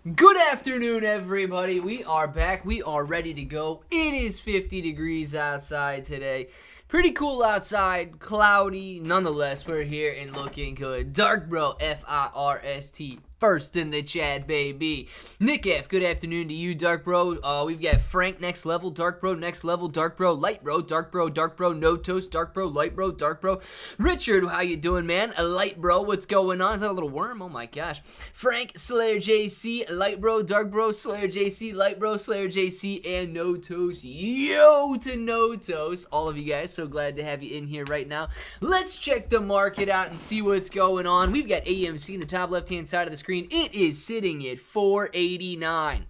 Good afternoon, everybody. We are back. We are ready to go. It is 50 degrees outside today. Pretty cool outside, cloudy. Nonetheless, we're here and looking good. Dark Bro, F-I-R-S-T. First in the chat, baby. Nick F, good afternoon to you, Dark Bro. We've got Frank, next level, Dark Bro, next level, Dark Bro, Light Bro, Dark Bro, No Toast, Dark Bro, Light Bro, Dark Bro. Richard, how you doing, man? Light Bro, what's going on? Is that a little worm? Oh my gosh. Frank, Slayer JC, Light Bro, Dark Bro, Slayer JC, Light Bro, Slayer JC, and No Toast. Yo to No Toast. All of you guys, so glad to have you in here right now. Let's check the market out and see what's going on. We've got AMC in the top left-hand side of the screen. It is sitting at 489.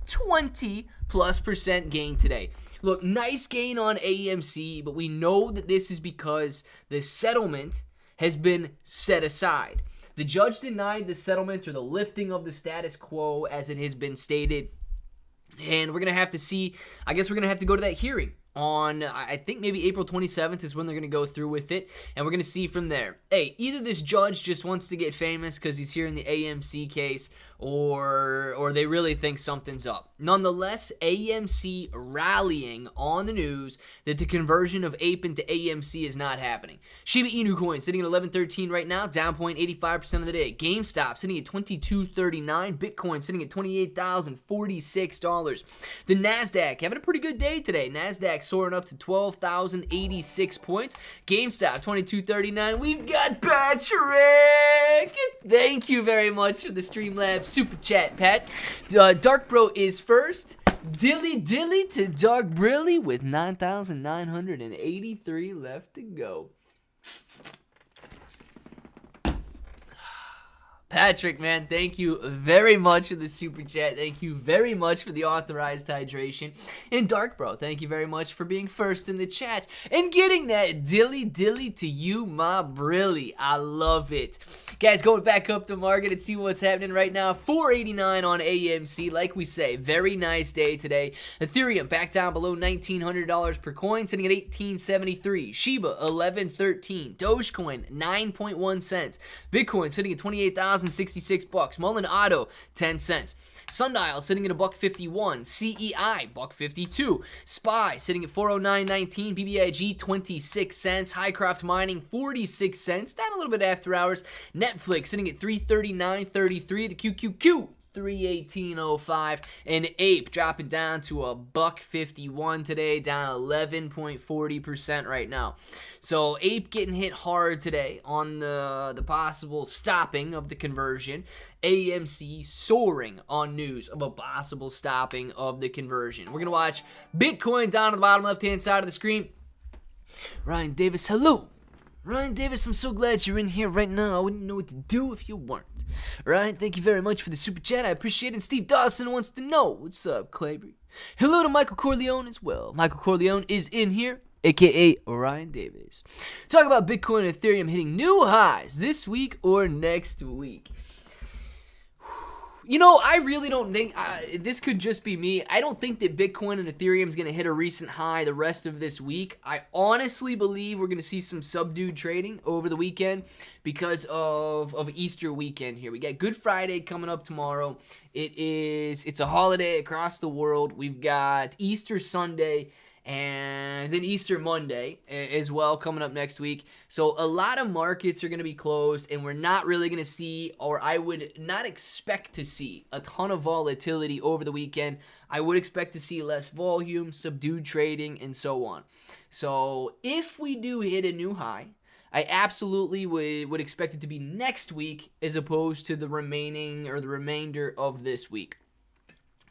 20+% gain today. Look, nice gain on AMC, but we know that this is because the settlement has been set aside. The judge denied the settlement or the lifting of the status quo as it has been stated. And we're going to have to see, I guess we're going to have to go to that hearing on, I think maybe April 27th is when they're going to go through with it, and we're going to see from there. Hey, either this judge just wants to get famous because he's here in the AMC case, or they really think something's up. Nonetheless, AMC rallying on the news that the conversion of APE into AMC is not happening. Shiba Inu coin sitting at 11.13 right now, down 0.85% of the day. GameStop sitting at 22.39. Bitcoin sitting at $28,046. The Nasdaq having a pretty good day today. Nasdaq soaring up to 12,086 points. GameStop 22.39. We've got Patrick. Thank you very much for the Streamlabs super chat, Pat. Dark Bro is first. Dilly to Dark Brilly with 9,983 left to go. Patrick, man, thank you very much for the super chat. Thank you very much for the authorized hydration. And Dark Bro, thank you very much for being first in the chat and getting that dilly to you, my brilly. I love it. Guys, going back up the market and see what's happening right now. 489 on AMC, like we say, very nice day today. Ethereum back down below $1,900 per coin, sitting at $18.73. Shiba 11.13. Dogecoin 9.1 cents. Bitcoin sitting at 28,066 bucks. Mullen Auto 10 cents. Sundial sitting at $1.51. CEI $1.52. SPY sitting at 409.19. BBIG 26 cents. Highcroft Mining 46 cents. Down a little bit after hours. Netflix sitting at 339.33. The QQQ 318.05, and Ape dropping down to $1.51 today, down 11.40% right now. So Ape getting hit hard today on the possible stopping of the conversion. AMC soaring on news of a possible stopping of the conversion. We're gonna watch Bitcoin down at the bottom left-hand side of the screen. Ryan Davis, hello. Ryan Davis, I'm so glad you're in here right now. I wouldn't know what to do if you weren't. Ryan, thank you very much for the super chat. I appreciate it. And Steve Dawson wants to know, what's up, Claver? Hello to Michael Corleone as well. Michael Corleone is in here, a.k.a. Ryan Davis. Talk about Bitcoin and Ethereum hitting new highs this week or next week. You know, I really don't think, this could just be me. I don't think that Bitcoin and Ethereum is going to hit a recent high the rest of this week. I honestly believe we're going to see some subdued trading over the weekend because of Easter weekend here. We got Good Friday coming up tomorrow. It's a holiday across the world. We've got Easter Sunday and then Easter Monday as well coming up next week. So a lot of markets are going to be closed, and we're not really going to see, or I would not expect to see, a ton of volatility over the weekend. I would expect to see less volume, subdued trading, and so on. So if we do hit a new high, I absolutely would expect it to be next week as opposed to the remainder of this week.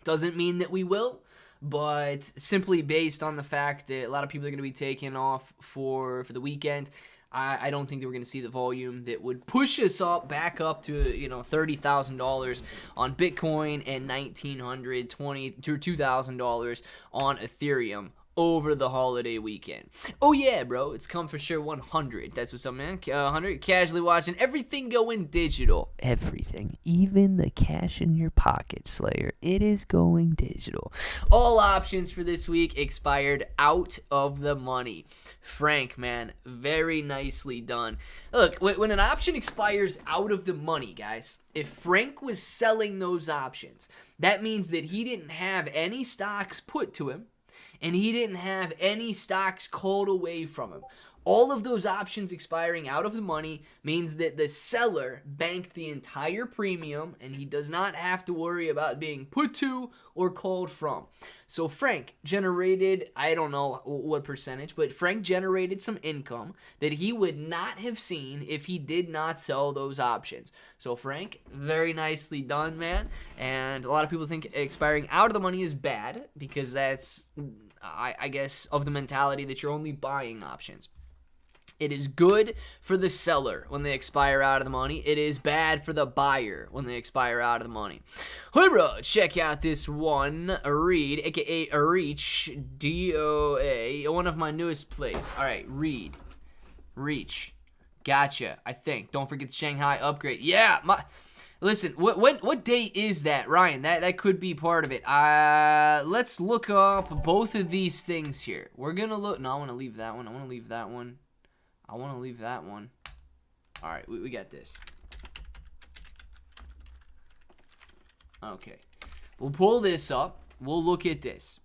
Doesn't mean that we will, but simply based on the fact that a lot of people are going to be taking off for the weekend, I don't think that we're going to see the volume that would push us back up to $30,000 on Bitcoin and $1,920 to $2,000 on Ethereum over the holiday weekend. Oh yeah, bro, it's come for sure 100. That's what's up, man. 100, casually watching everything going digital. Everything, even the cash in your pocket, Slayer. It is going digital. All options for this week expired out of the money. Frank, man, very nicely done. Look, when an option expires out of the money, guys, if Frank was selling those options, that means that he didn't have any stocks put to him, and he didn't have any stocks called away from him. All of those options expiring out of the money means that the seller banked the entire premium, and he does not have to worry about being put to or called from. So Frank generated, I don't know what percentage, but Frank generated some income that he would not have seen if he did not sell those options. So Frank, very nicely done, man. And a lot of people think expiring out of the money is bad because that's, I guess, of the mentality that you're only buying options. It is good for the seller when they expire out of the money. It is bad for the buyer when they expire out of the money. Hey, bro, check out this one. Reed, a.k.a. Reach, D-O-A, one of my newest plays. All right, Reed. Reach. Gotcha, I think. Don't forget the Shanghai upgrade. Yeah, listen, what day is that, Ryan? That could be part of it. Let's look up both of these things here. We're going to look. No, I want to leave that one. I want to leave that one. I want to leave that one. All right, we got this. Okay. We'll pull this up. We'll look at this.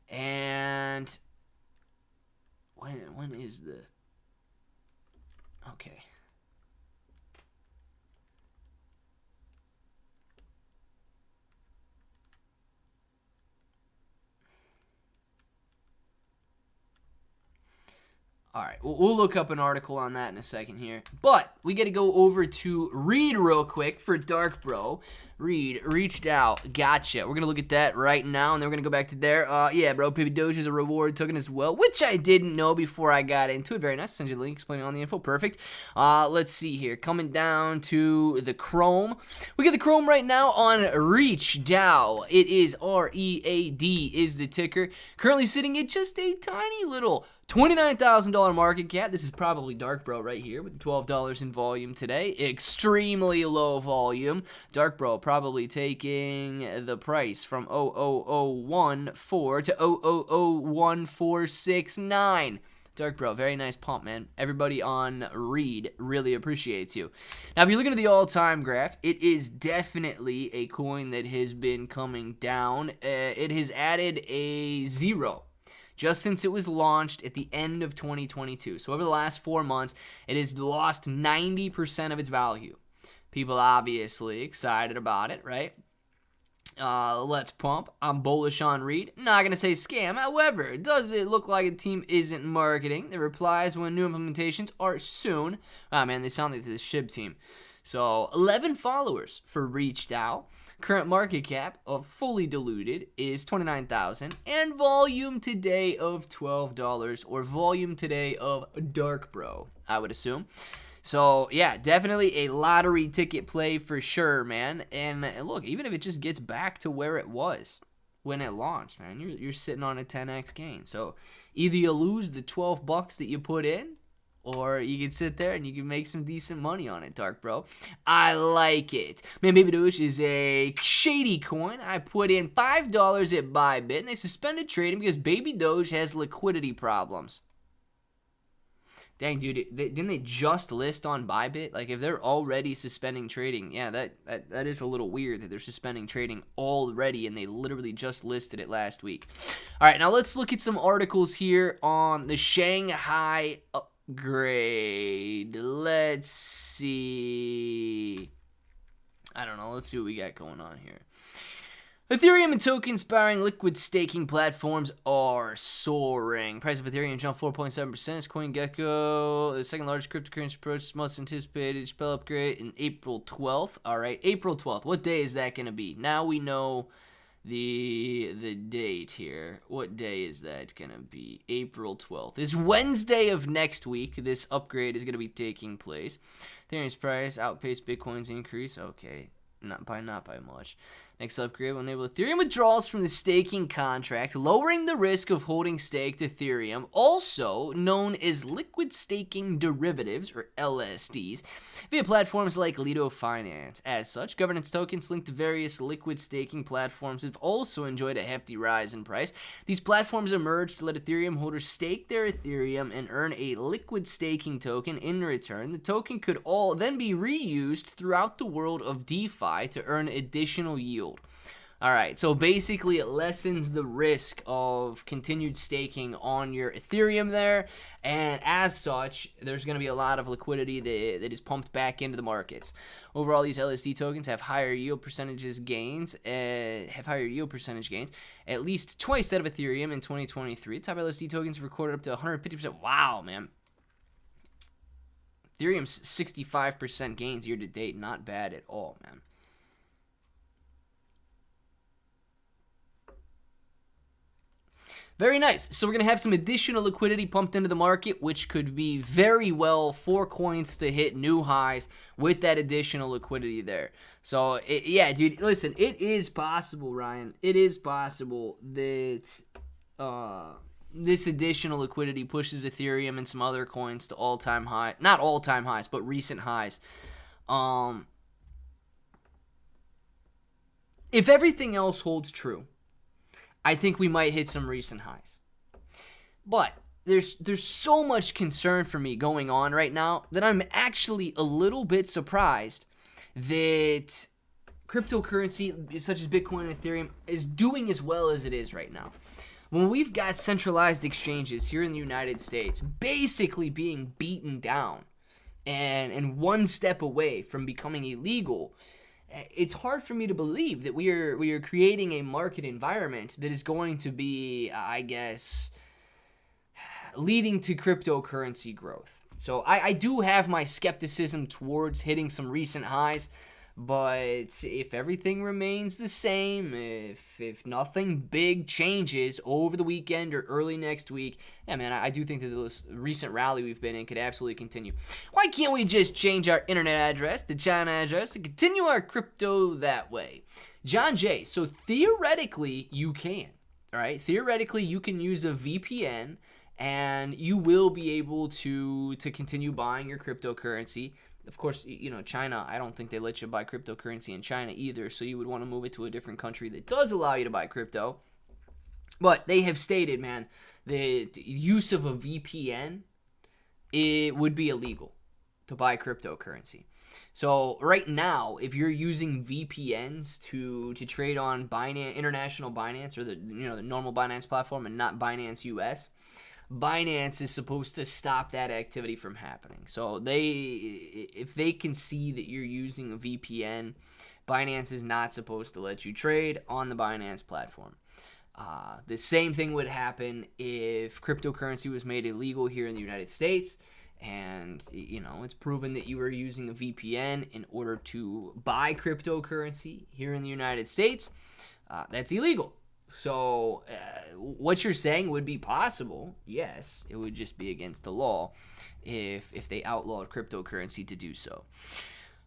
And when is the... Okay. All right, we'll look up an article on that in a second here. But we got to go over to Reed real quick for Dark Bro. Reed reached out. Gotcha. We're going to look at that right now, and then we're going to go back to there. Yeah, bro, Baby Doge is a reward token as well, which I didn't know before I got into it. Very nice. Send you the link explaining all the info. Perfect. Let's see here. Coming down to the Chrome. We get the Chrome right now on Reach DAO. It is R-E-A-D is the ticker. Currently sitting at just a tiny little $29,000 market cap. This is probably Dark Bro right here with $12 in volume today. Extremely low volume. Dark Bro probably taking the price from 0.0014 to 0.001469. Dark Bro, very nice pump, man. Everybody on Reed really appreciates you. Now, if you're looking at the all-time graph, it is definitely a coin that has been coming down. It has added a 0 just since it was launched at the end of 2022. So over the last 4 months, it has lost 90% of its value. People obviously excited about it, right? Let's pump. I'm bullish on Reed. Not going to say scam. However, does it look like a team isn't marketing? The replies when new implementations are soon. Ah, man, they sound like the Shib team. So 11 followers for Reach DAO. Current market cap of fully diluted is 29,000, and volume today of $12, or volume today of Dark Bro, I would assume. So yeah, definitely a lottery ticket play for sure, man. And look, even if it just gets back to where it was when it launched, man, you're sitting on a 10x gain. So either you lose the $12 that you put in, or you can sit there and you can make some decent money on it, Dark Bro. I like it. Man, Baby Doge is a shady coin. I put in $5 at Bybit, and they suspended trading because Baby Doge has liquidity problems. Dang, dude, didn't they just list on Bybit? Like, if they're already suspending trading, yeah, that is a little weird that they're suspending trading already, and they literally just listed it last week. All right, now let's look at some articles here on the Shanghai upgrade. Let's see. I don't know. Let's see what we got going on here. Ethereum and token-inspiring liquid staking platforms are soaring. Price of Ethereum jumped 4.7%. CoinGecko, the second largest cryptocurrency approach, most anticipated spell upgrade in April 12th. All right, April 12th. What day is that going to be? Now we know the date here. What day is that going to be? April 12th. It's Wednesday of next week. This upgrade is going to be taking place. Ethereum's price outpaced Bitcoin's increase. Okay. Not by much. Next upgrade will enable Ethereum withdrawals from the staking contract, lowering the risk of holding staked Ethereum, also known as liquid staking derivatives, or LSDs, via platforms like Lido Finance. As such, governance tokens linked to various liquid staking platforms have also enjoyed a hefty rise in price. These platforms emerged to let Ethereum holders stake their Ethereum and earn a liquid staking token in return. The token could all then be reused throughout the world of DeFi to earn additional yield. All right, so basically it lessens the risk of continued staking on your Ethereum there, and as such, there's going to be a lot of liquidity that is pumped back into the markets. Overall, these LSD tokens have higher yield percentage gains, at least twice that of Ethereum in 2023. Top LSD tokens recorded up to 150%. Wow, man. Ethereum's 65% gains year to date, not bad at all, man. Very nice. So we're going to have some additional liquidity pumped into the market, which could be very well for coins to hit new highs with that additional liquidity there. So, yeah, dude, listen, it is possible, Ryan. It is possible that this additional liquidity pushes Ethereum and some other coins to all-time high. Not all-time highs, but recent highs. If everything else holds true, I think we might hit some recent highs. But there's so much concern for me going on right now that I'm actually a little bit surprised that cryptocurrency such as Bitcoin and Ethereum is doing as well as it is right now. When we've got centralized exchanges here in the United States basically being beaten down and one step away from becoming illegal, it's hard for me to believe that we are creating a market environment that is going to be, I guess, leading to cryptocurrency growth. So I do have my skepticism towards hitting some recent highs, but if everything remains the same, if nothing big changes over the weekend or early next week, yeah, man, I do think that this recent rally we've been in could absolutely continue. Why can't we just change our internet address to China address and continue our crypto that way? John J., so theoretically, you can, all right? Theoretically, you can use a VPN, and you will be able to continue buying your cryptocurrency. Of course, you know, China, I don't think they let you buy cryptocurrency in China either, so you would want to move it to a different country that does allow you to buy crypto. But they have stated, man, the use of a VPN, it would be illegal to buy cryptocurrency. So right now, if you're using VPNs to trade on Binance, international Binance, or the normal Binance platform and not Binance US, Binance is supposed to stop that activity from happening. So if they can see that you're using a VPN, Binance is not supposed to let you trade on the Binance platform. The same thing would happen if cryptocurrency was made illegal here in the United States, and it's proven that you were using a VPN in order to buy cryptocurrency here in the United States. That's illegal. So what you're saying would be possible. Yes, it would just be against the law if they outlawed cryptocurrency to do so.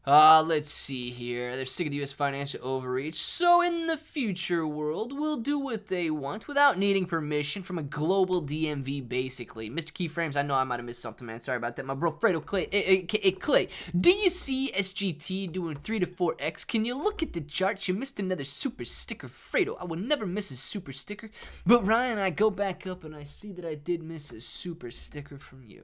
Let's see here. They're sick of the U.S. financial overreach. So in the future world, we'll do what they want without needing permission from a global DMV, basically. Mr. Keyframes, I know I might have missed something, man. Sorry about that. My bro, Fredo Clay. Clay, do you see SGT doing 3 to 4X? Can you look at the chart? You missed another super sticker. Fredo, I will never miss a super sticker. But Ryan, I go back up and I see that I did miss a super sticker from you.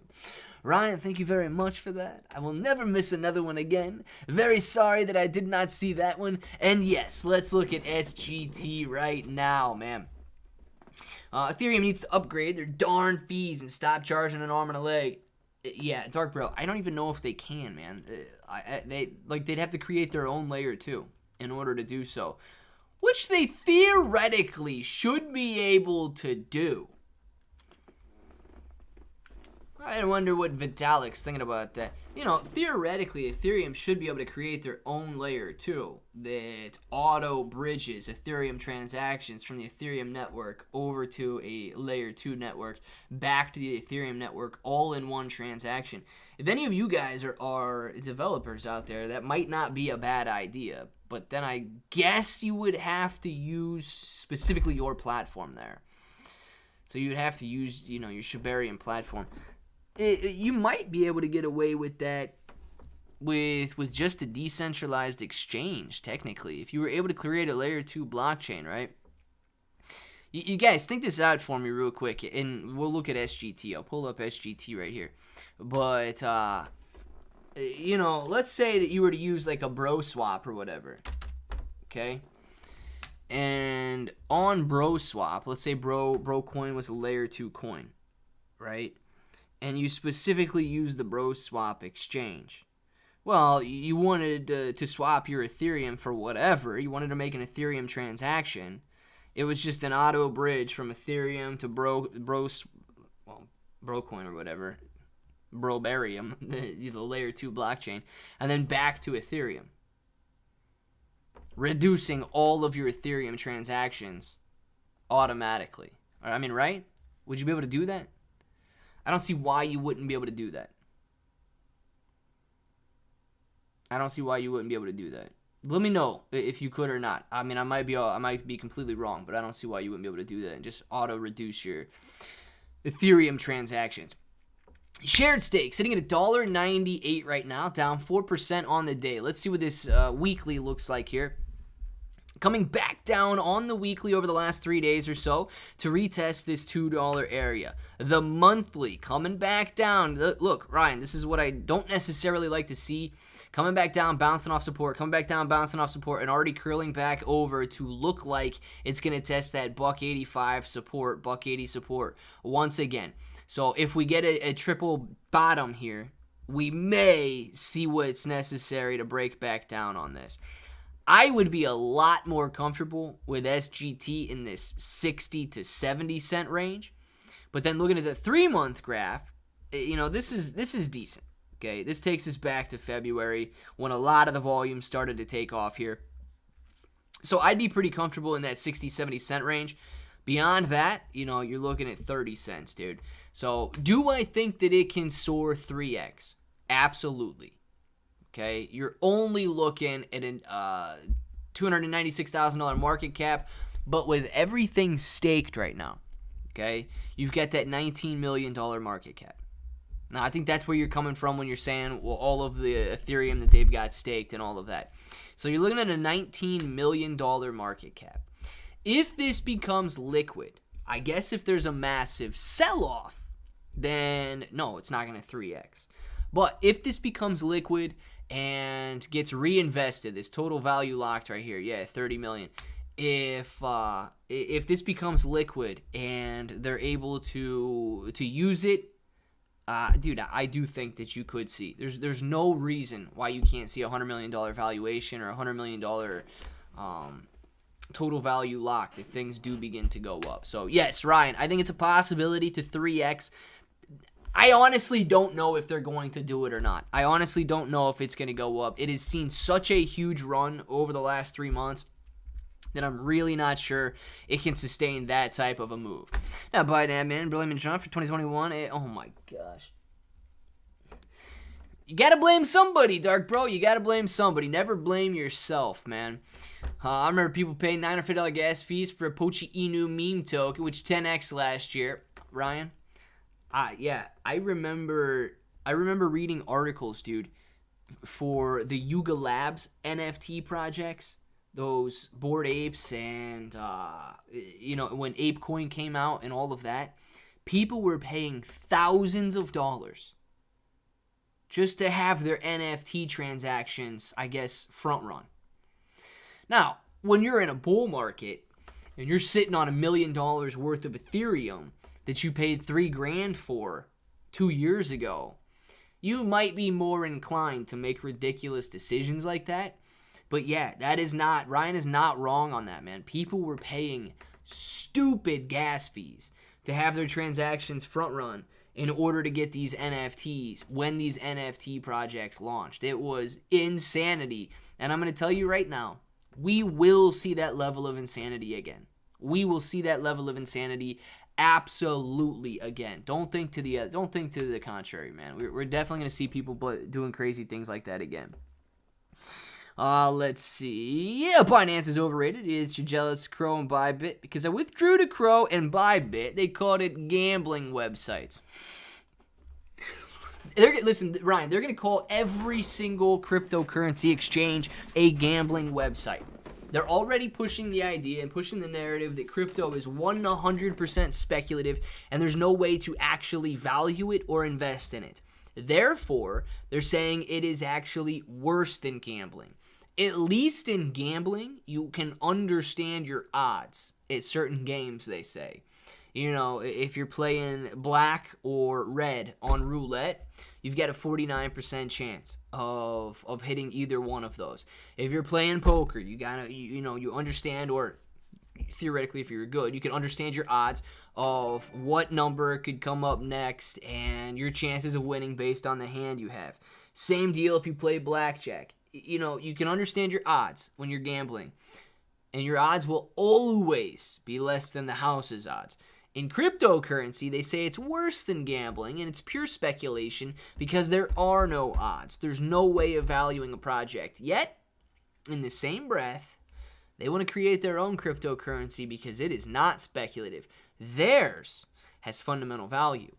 Ryan, thank you very much for that. I will never miss another one again. Very sorry that I did not see that one. And yes, let's look at SGT right now, man. Ethereum needs to upgrade their darn fees and stop charging an arm and a leg. Yeah, Dark Bro, I don't even know if they can, man. They'd have to create their own layer 2 in order to do so, which they theoretically should be able to do. I wonder what Vitalik's thinking about that. Theoretically, Ethereum should be able to create their own layer 2 that auto-bridges Ethereum transactions from the Ethereum network over to a layer 2 network, back to the Ethereum network, all in one transaction. If any of you guys are developers out there, that might not be a bad idea. but then I guess you would have to use specifically your platform there. So you would have to use, your Shibarium platform. You might be able to get away with that with just a decentralized exchange, technically. If you were able to create a layer 2 blockchain, right? You guys, think this out for me real quick, and we'll look at SGT. I'll pull up SGT right here. But, let's say that you were to use like a bro swap or whatever, okay? And on bro swap, let's say bro coin was a layer 2 coin, right? And you specifically use the bro swap exchange. Well, you wanted to swap your Ethereum for whatever. You wanted to make an Ethereum transaction. It was just an auto bridge from Ethereum to Brocoin or whatever, Brobarium, the layer 2 blockchain, and then back to Ethereum, reducing all of your Ethereum transactions automatically. I mean, right? Would you be able to do that? I don't see why you wouldn't be able to do that. I don't see why you wouldn't be able to do that. Let me know if you could or not. I mean, I might be completely wrong, but I don't see why you wouldn't be able to do that and just auto reduce your Ethereum transactions. Shared stake sitting at $1.98 right now, down 4% on the day. Let's see what this weekly looks like here. Coming back down on the weekly over the last 3 days or so to retest this $2 area. The monthly coming back down. Look, Ryan, this is what I don't necessarily like to see. Coming back down, bouncing off support, coming back down, bouncing off support, and already curling back over to look like it's going to test that $1.85 support, $1.80 support once again. So if we get a triple bottom here, we may see what's necessary to break back down on this. I would be a lot more comfortable with SGT in this 60 to 70 cent range. But then looking at the 3-month graph, this is decent. Okay, this takes us back to February when a lot of the volume started to take off here. So I'd be pretty comfortable in that 60, 70 cent range. Beyond that, you're looking at 30 cents, dude. So do I think that it can soar 3x? Absolutely. Okay, you're only looking at a $296,000 market cap, but with everything staked right now, okay, you've got that $19 million market cap. Now, I think that's where you're coming from when you're saying, well, all of the Ethereum that they've got staked and all of that. So you're looking at a $19 million market cap. If this becomes liquid, I guess if there's a massive sell-off, then no, it's not going to 3x. But if this becomes liquid and gets reinvested, this total value locked right here, yeah, 30 million. If this becomes liquid and they're able to use it, dude, I do think that you could see. There's no reason why you can't see a $100 million valuation or a $100 million total value locked if things do begin to go up. So yes, Ryan, I think it's a possibility to 3x. I honestly don't know if they're going to do it or not. I honestly don't know if it's going to go up. It has seen such a huge run over the last 3 months that I'm really not sure it can sustain that type of a move. Now, by that, man, Brilliant John for 2021. Oh, my gosh. You got to blame somebody, Dark Bro. You got to blame somebody. Never blame yourself, man. I remember people paying $950 gas fees for a Pochi Inu meme token, which 10x last year. Ryan? Yeah, I remember reading articles, dude, for the Yuga Labs NFT projects, those Bored Apes and, when ApeCoin came out and all of that. People were paying thousands of dollars just to have their NFT transactions, I guess, front run. Now, when you're in a bull market and you're sitting on $1 million worth of Ethereum that you paid $3,000 for 2 years ago, you might be more inclined to make ridiculous decisions like that. But yeah, Ryan is not wrong on that, man. People were paying stupid gas fees to have their transactions front run in order to get these NFTs when these NFT projects launched. It was insanity. And I'm going to tell you right now, we will see that level of insanity again. We will see that level of insanity absolutely again. Don't think to the contrary, man. We're definitely going to see people doing crazy things like that again. Let's see. Yeah, Binance is overrated. Is you jealous, Crow and Bybit? Because I withdrew to Crow and Bybit. They called it gambling websites. Listen, Ryan, they're going to call every single cryptocurrency exchange a gambling website. They're already pushing the idea and pushing the narrative that crypto is 100% speculative and there's no way to actually value it or invest in it. Therefore, they're saying it is actually worse than gambling. At least in gambling, you can understand your odds at certain games, they say. You know, if you're playing black or red on roulette, you've got a 49% chance of hitting either one of those. If you're playing poker, you understand, or theoretically if you're good, you can understand your odds of what number could come up next and your chances of winning based on the hand you have. Same deal if you play blackjack. You know, you can understand your odds when you're gambling, and your odds will always be less than the house's odds. In cryptocurrency, they say it's worse than gambling, and it's pure speculation because there are no odds. There's no way of valuing a project. Yet, in the same breath, they want to create their own cryptocurrency because it is not speculative. Theirs has fundamental value.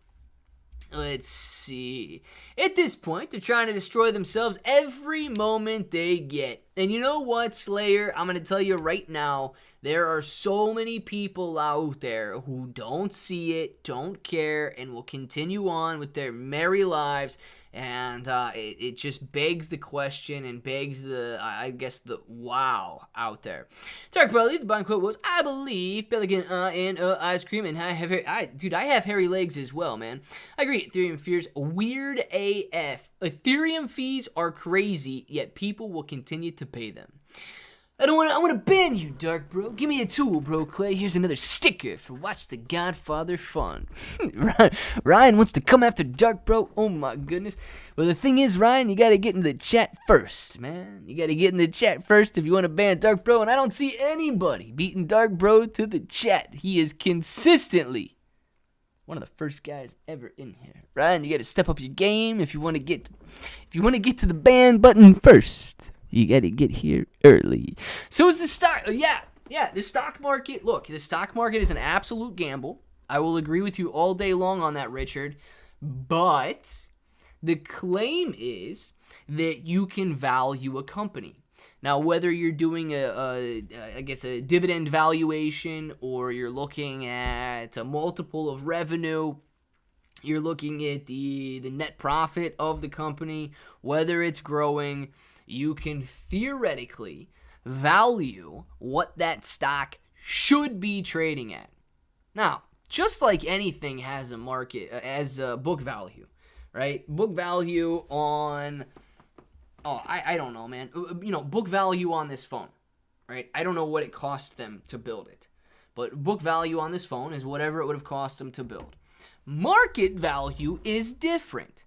Let's see. At this point, they're trying to destroy themselves every moment they get. And you know what, Slayer? I'm going to tell you right now, there are so many people out there who don't see it, don't care, and will continue on with their merry lives. And it just begs the question and begs the wow out there. Dark Brother, the buying quote was, I believe Pelican and ice cream, and I have hairy legs as well, man. I agree. Ethereum fears weird AF. Ethereum fees are crazy, yet people will continue to pay them. I want to ban you, Dark Bro. Give me a tool, Bro Clay. Here's another sticker for Watch the Godfather Fun. Ryan wants to come after Dark Bro. Oh, my goodness. Well, the thing is, Ryan, you got to get in the chat first, man. You got to get in the chat first if you want to ban Dark Bro. And I don't see anybody beating Dark Bro to the chat. He is consistently one of the first guys ever in here. Ryan, you got to step up your game if you want to get to the ban button first. You got to get here early. So is the stock. The stock market. Look, the stock market is an absolute gamble. I will agree with you all day long on that, Richard. But the claim is that you can value a company. Now, whether you're doing a dividend valuation, or you're looking at a multiple of revenue, you're looking at the net profit of the company, whether it's growing, you can theoretically value what that stock should be trading at. Now, just like anything has a market, as a book value, right? Book value on, I don't know, man. Book value on this phone, right? I don't know what it cost them to build it. But book value on this phone is whatever it would have cost them to build. Market value is different.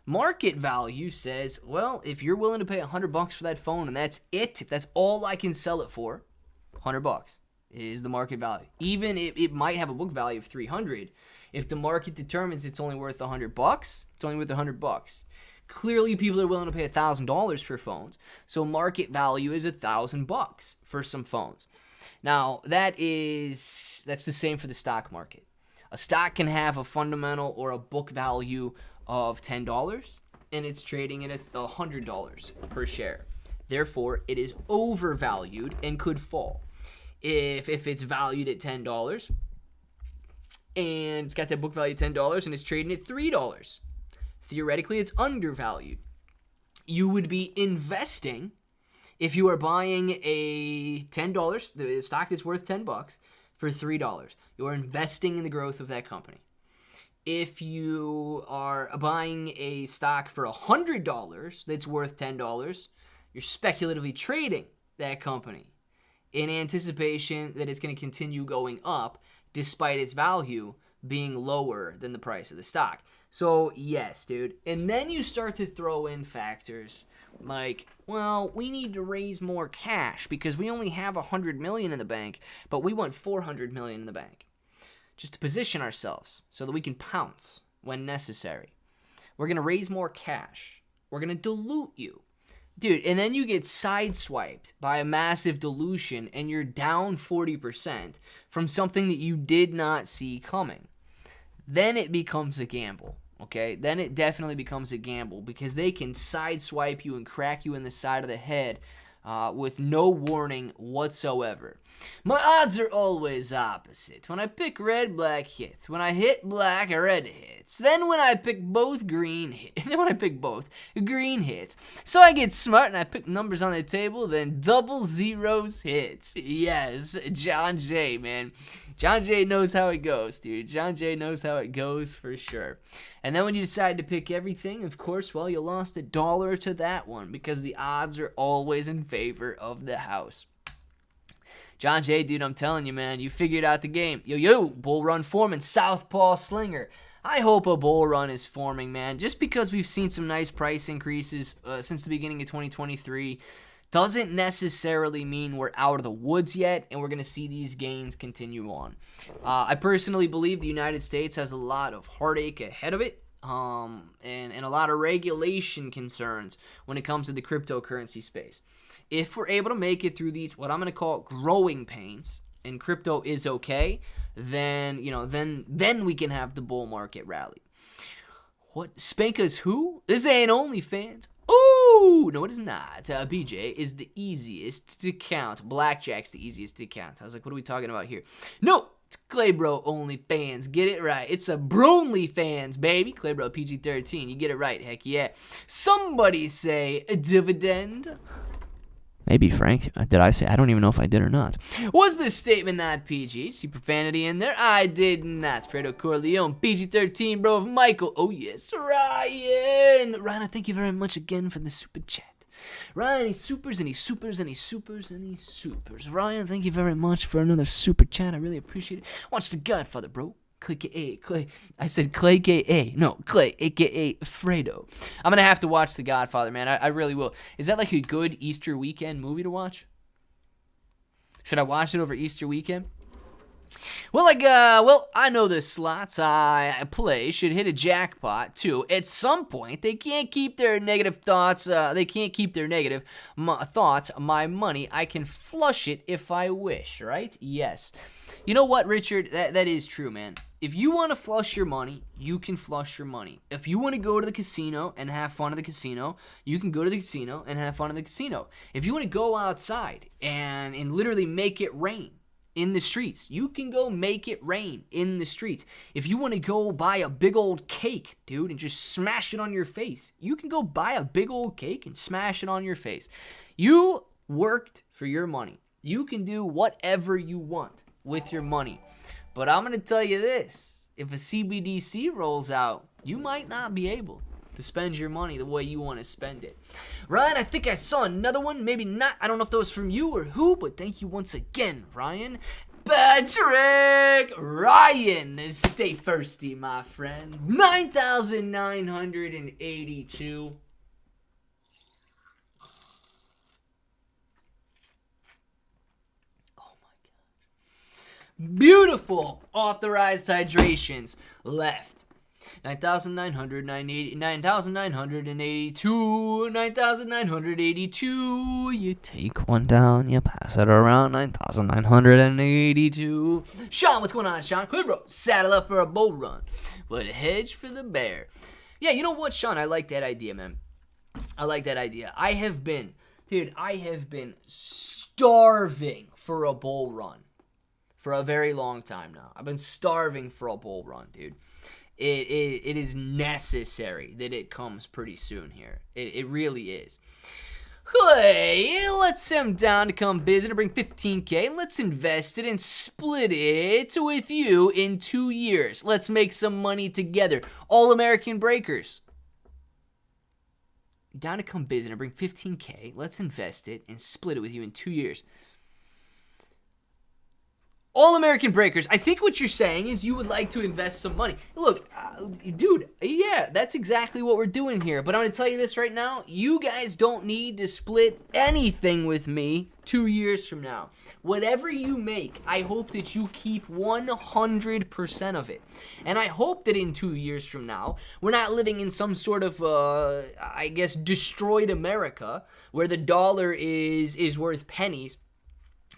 Market value says, well, if you're willing to pay $100 for that phone and that's it, if that's all I can sell it for, $100 is the market value. Even if it might have a book value of $300, if the market determines it's only worth $100, it's only worth $100. Clearly, people are willing to pay $1,000 for phones, so market value is $1,000 for some phones. Now, that's the same for the stock market. A stock can have a fundamental or a book value of $10, and it's trading at $100 per share. Therefore, it is overvalued and could fall. If it's valued at $10 and it's got that book value at $10 and it's trading at $3, theoretically it's undervalued. You would be investing, if you are buying a $10, the stock that's worth $10 for $3, you are investing in the growth of that company. If you are buying a stock for $100 that's worth $10, you're speculatively trading that company in anticipation that it's going to continue going up despite its value being lower than the price of the stock. So, yes, dude. And then you start to throw in factors like, well, we need to raise more cash because we only have $100 million in the bank, but we want $400 million in the bank, just to position ourselves so that we can pounce when necessary. We're going to raise more cash. We're going to dilute you Dude, and then you get sideswiped by a massive dilution and you're down 40% from something that you did not see coming. Then it becomes a gamble, okay? Then it definitely becomes a gamble because they can sideswipe you and crack you in the side of the head with no warning whatsoever. My odds are always opposite. When I pick red, black hits. When I hit black, red hits. Then when I pick both, green hits. Then when I pick both, green hits. So I get smart and I pick numbers on the table, then double zeros hits. Yes, John Jay, man. John Jay knows how it goes, dude. John Jay knows how it goes for sure. And then when you decide to pick everything, of course, well, you lost $1 to that one because the odds are always in favor of the house. John Jay, dude, I'm telling you, man, you figured out the game. Yo, bull run forming, southpaw slinger. I hope a bull run is forming, man. Just because we've seen some nice price increases since the beginning of 2023 doesn't necessarily mean we're out of the woods yet and we're going to see these gains continue on. I personally believe the United States has a lot of heartache ahead of it and a lot of regulation concerns when it comes to the cryptocurrency space. If we're able to make it through these, what I'm going to call growing pains, and crypto is okay, then we can have the bull market rally. What? Spanka's who? This ain't OnlyFans. Ooh, no, it is not. BJ is the easiest to count. Blackjack's the easiest to count. I was like, what are we talking about here? No, it's Claybro OnlyFans. Get it right. It's a Bronlyfans, baby. Claybro PG-13. You get it right. Heck yeah. Somebody say a dividend. Maybe, Frank. Did I say? I don't even know if I did or not. Was this statement not PG? See profanity in there? I did not. Fredo Corleone, PG-13, bro of Michael. Oh, yes. Ryan, I thank you very much again for the super chat. Ryan, he supers and he supers and he supers and he supers. Ryan, thank you very much for another super chat. I really appreciate it. Watch The Godfather, bro. Clay. I said Clay, K.A. No, Clay, a.k.a. Fredo. I'm going to have to watch The Godfather, man. I really will. Is that like a good Easter weekend movie to watch? Should I watch it over Easter weekend? Well, I know the slots I play should hit a jackpot, too. At some point, they can't keep their negative thoughts. They can't keep their negative thoughts. My money, I can flush it if I wish, right? Yes. You know what, Richard? That is true, man. If you want to flush your money, you can flush your money. If you want to go to the casino and have fun at the casino, you can go to the casino and have fun at the casino. If you want to go outside and literally make it rain in the streets, you can go make it rain in the streets. If you want to go buy a big old cake, dude, and just smash it on your face, you can go buy a big old cake and smash it on your face. You worked for your money. You can do whatever you want with your money. But I'm going to tell you this. If a CBDC rolls out, you might not be able to spend your money the way you want to spend it. Ryan, I think I saw another one. Maybe not. I don't know if that was from you or who, but thank you once again, Ryan. Patrick! Ryan, stay thirsty, my friend. 9,982. Beautiful authorized hydrations left. 9,982, 9,982. You take one down, you pass it around. 9,982. Sean, what's going on, Sean? Clibro, saddle up for a bull run, but hedge for the bear. Yeah, you know what, Sean? I like that idea, man. I like that idea. I have been starving for a bull run for a very long time now. I've been starving for a bull run, dude. It is necessary that it comes pretty soon here. It really is. Hey, let's send him down to come visit and bring 15K. And let's invest it and split it with you in 2 years. Let's make some money together. All American Breakers. Down to come visit and bring 15K. Let's invest it and split it with you in 2 years. All American Breakers, I think what you're saying is you would like to invest some money. Look, dude, yeah, that's exactly what we're doing here. But I'm going to tell you this right now. You guys don't need to split anything with me 2 years from now. Whatever you make, I hope that you keep 100% of it. And I hope that in 2 years from now, we're not living in some sort of, I guess, destroyed America where the dollar is worth pennies.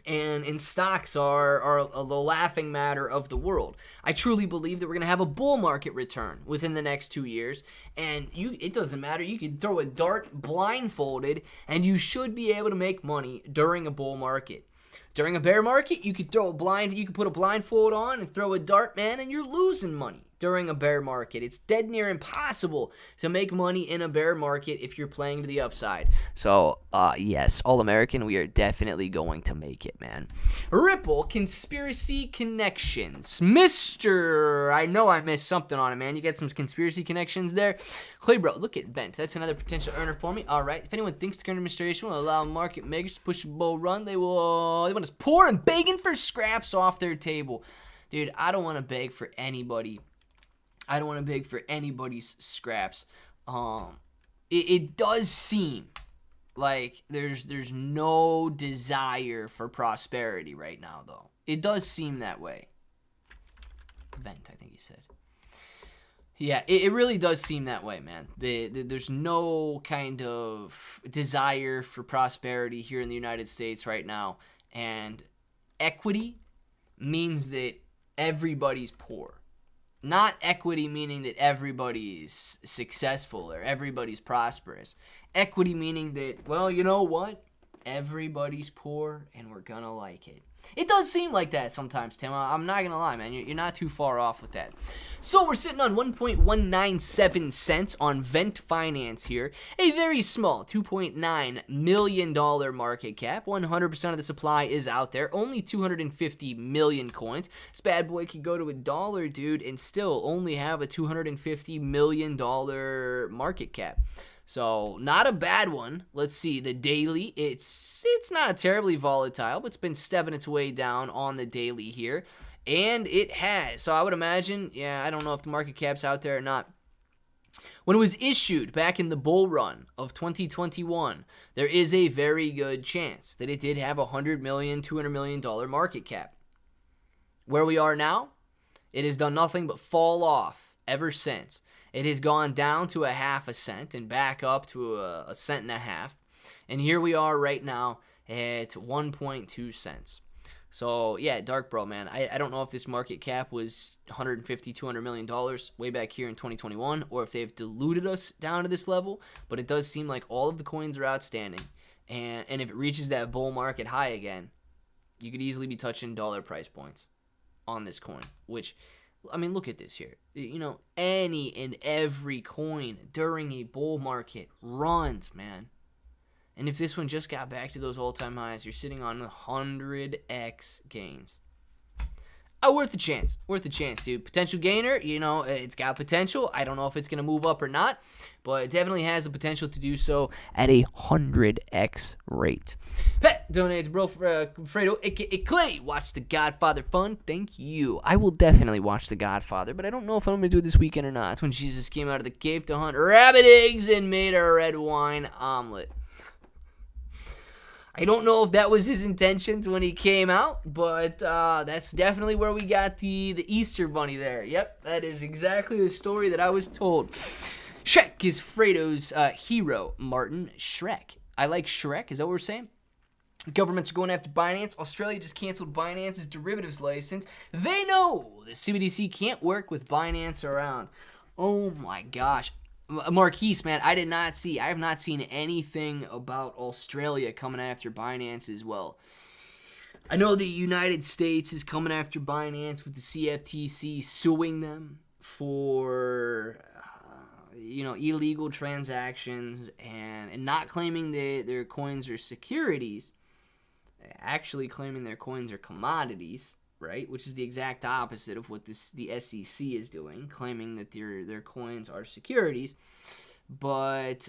And stocks are the laughing matter of the world. I truly believe that we're going to have a bull market return within the next 2 years. And it doesn't matter. You can throw a dart blindfolded, and you should be able to make money during a bull market. During a bear market, you could put a blindfold on and throw a dart, man, and you're losing money during a bear market. It's dead near impossible to make money in a bear market if you're playing to the upside. So, yes, All American, we are definitely going to make it, man. Ripple Conspiracy Connections. I know I missed something on it, man. You got some conspiracy connections there. Clay, bro, look at Vent. That's another potential earner for me. All right. If anyone thinks the current administration will allow market makers to push a bull run, they want us poor and begging for scraps off their table. Dude, I don't want to beg for anybody. I don't want to beg for anybody's scraps. It does seem like there's no desire for prosperity right now, though. It does seem that way. Vent, I think you said. Yeah, it really does seem that way, man. There's no kind of desire for prosperity here in the United States right now. And equity means that everybody's poor. Not equity meaning that everybody's successful or everybody's prosperous. Equity meaning that, well, you know what? Everybody's poor and we're gonna like it. It does seem like that sometimes, Tim. I'm not gonna lie, man. You're not too far off with that. So we're sitting on 1.197 cents on Vent Finance here. A very small $2.9 million market cap. 100% of the supply is out there. Only 250 million coins. This bad boy could go to $1, dude, and still only have a $250 million market cap. So, not a bad one. Let's see, the daily, it's not terribly volatile, but it's been stepping its way down on the daily here. And it has. So, I would imagine, yeah, I don't know if the market cap's out there or not. When it was issued back in the bull run of 2021, there is a very good chance that it did have a $100 million, $200 million market cap. Where we are now, it has done nothing but fall off ever since. It has gone down to a half a cent and back up to a cent and a half. And here we are right now at 1.2 cents. So, yeah, dark bro, man. I don't know if this market cap was $150, $200 million way back here in 2021 or if they've diluted us down to this level. But it does seem like all of the coins are outstanding. And if it reaches that bull market high again, you could easily be touching dollar price points on this coin, which... I mean, look at this here. You know, any and every coin during a bull market runs, man. And if this one just got back to those all-time highs, you're sitting on 100x gains. Worth a chance. Worth a chance, dude. Potential gainer, you know, it's got potential. I don't know if it's going to move up or not, but it definitely has the potential to do so at a 100x rate. Hey, donate to bro Fredo, aka Clay. Watch The Godfather Fun. Thank you. I will definitely watch The Godfather, but I don't know if I'm going to do it this weekend or not. It's when Jesus came out of the cave to hunt rabbit eggs and made a red wine omelet. I don't know if that was his intentions when he came out, but that's definitely where we got the Easter Bunny there. Yep, that is exactly the story that I was told. Shrek is Fredo's hero, Martin Shrek. I like Shrek, is that what we're saying? Governments are going after Binance. Australia just canceled Binance's derivatives license. They know the CBDC can't work with Binance around. Oh my gosh. Marquise, man, I have not seen anything about Australia coming after Binance as well. I know the United States is coming after Binance with the CFTC suing them for, illegal transactions and not claiming their coins are securities, actually claiming their coins are commodities. Right, which is the exact opposite of what the SEC is doing, claiming that their coins are securities. But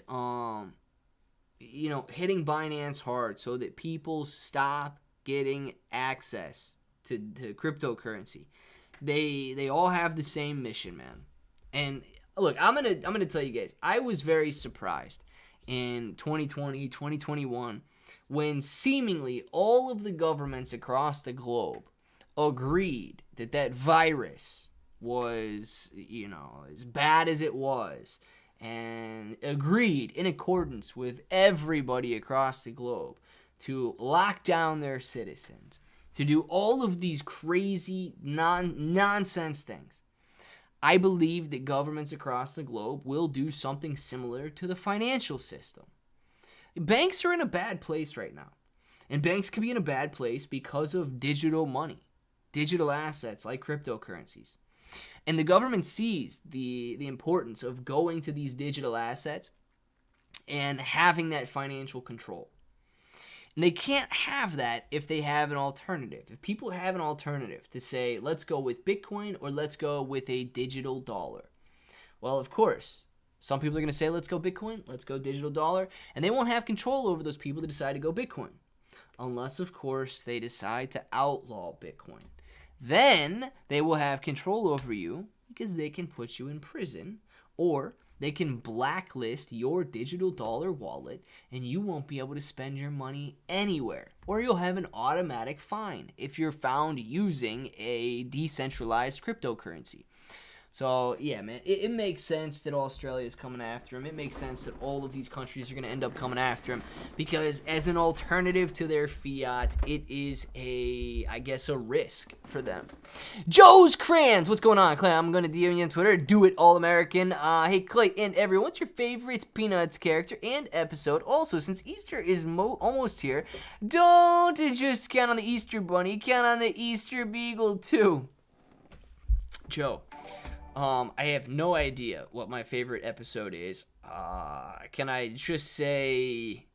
hitting Binance hard so that people stop getting access to cryptocurrency. They all have the same mission, man. And look, I'm gonna tell you guys, I was very surprised in 2020, 2021, when seemingly all of the governments across the globe agreed that virus was, as bad as it was, and agreed in accordance with everybody across the globe to lock down their citizens, to do all of these crazy nonsense things. I believe that governments across the globe will do something similar to the financial system. Banks are in a bad place right now. And banks can be in a bad place because of digital money, digital assets like cryptocurrencies. And the government sees the importance of going to these digital assets and having that financial control. And they can't have that if they have an alternative. If people have an alternative to say, let's go with Bitcoin or let's go with a digital dollar. Well, of course, some people are going to say, let's go Bitcoin, let's go digital dollar. And they won't have control over those people that decide to go Bitcoin. Unless, of course, they decide to outlaw Bitcoin. Then they will have control over you because they can put you in prison, or they can blacklist your digital dollar wallet and you won't be able to spend your money anywhere, or you'll have an automatic fine if you're found using a decentralized cryptocurrency. So, yeah, man, it makes sense that Australia is coming after him. It makes sense that all of these countries are going to end up coming after him because as an alternative to their fiat, it is a risk for them. Joe's Crayons, what's going on, Clay? I'm going to DM you on Twitter. Do it, All American. Hey, Clay and everyone, what's your favorite Peanuts character and episode? Also, since Easter is almost here, don't just count on the Easter Bunny. Count on the Easter Beagle, too. Joe. I have no idea what my favorite episode is. Can I just say...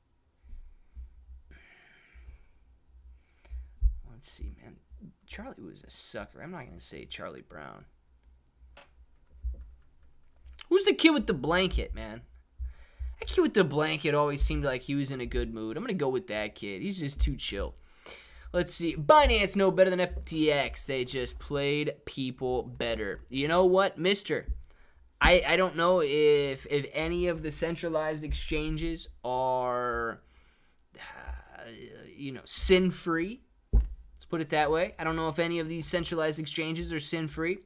Let's see, man. Charlie was a sucker. I'm not going to say Charlie Brown. Who's the kid with the blanket, man? That kid with the blanket always seemed like he was in a good mood. I'm going to go with that kid. He's just too chill. Let's see. Binance know better than FTX. They just played people better. You know what, mister? I don't know if any of the centralized exchanges are, sin-free. Let's put it that way. I don't know if any of these centralized exchanges are sin-free.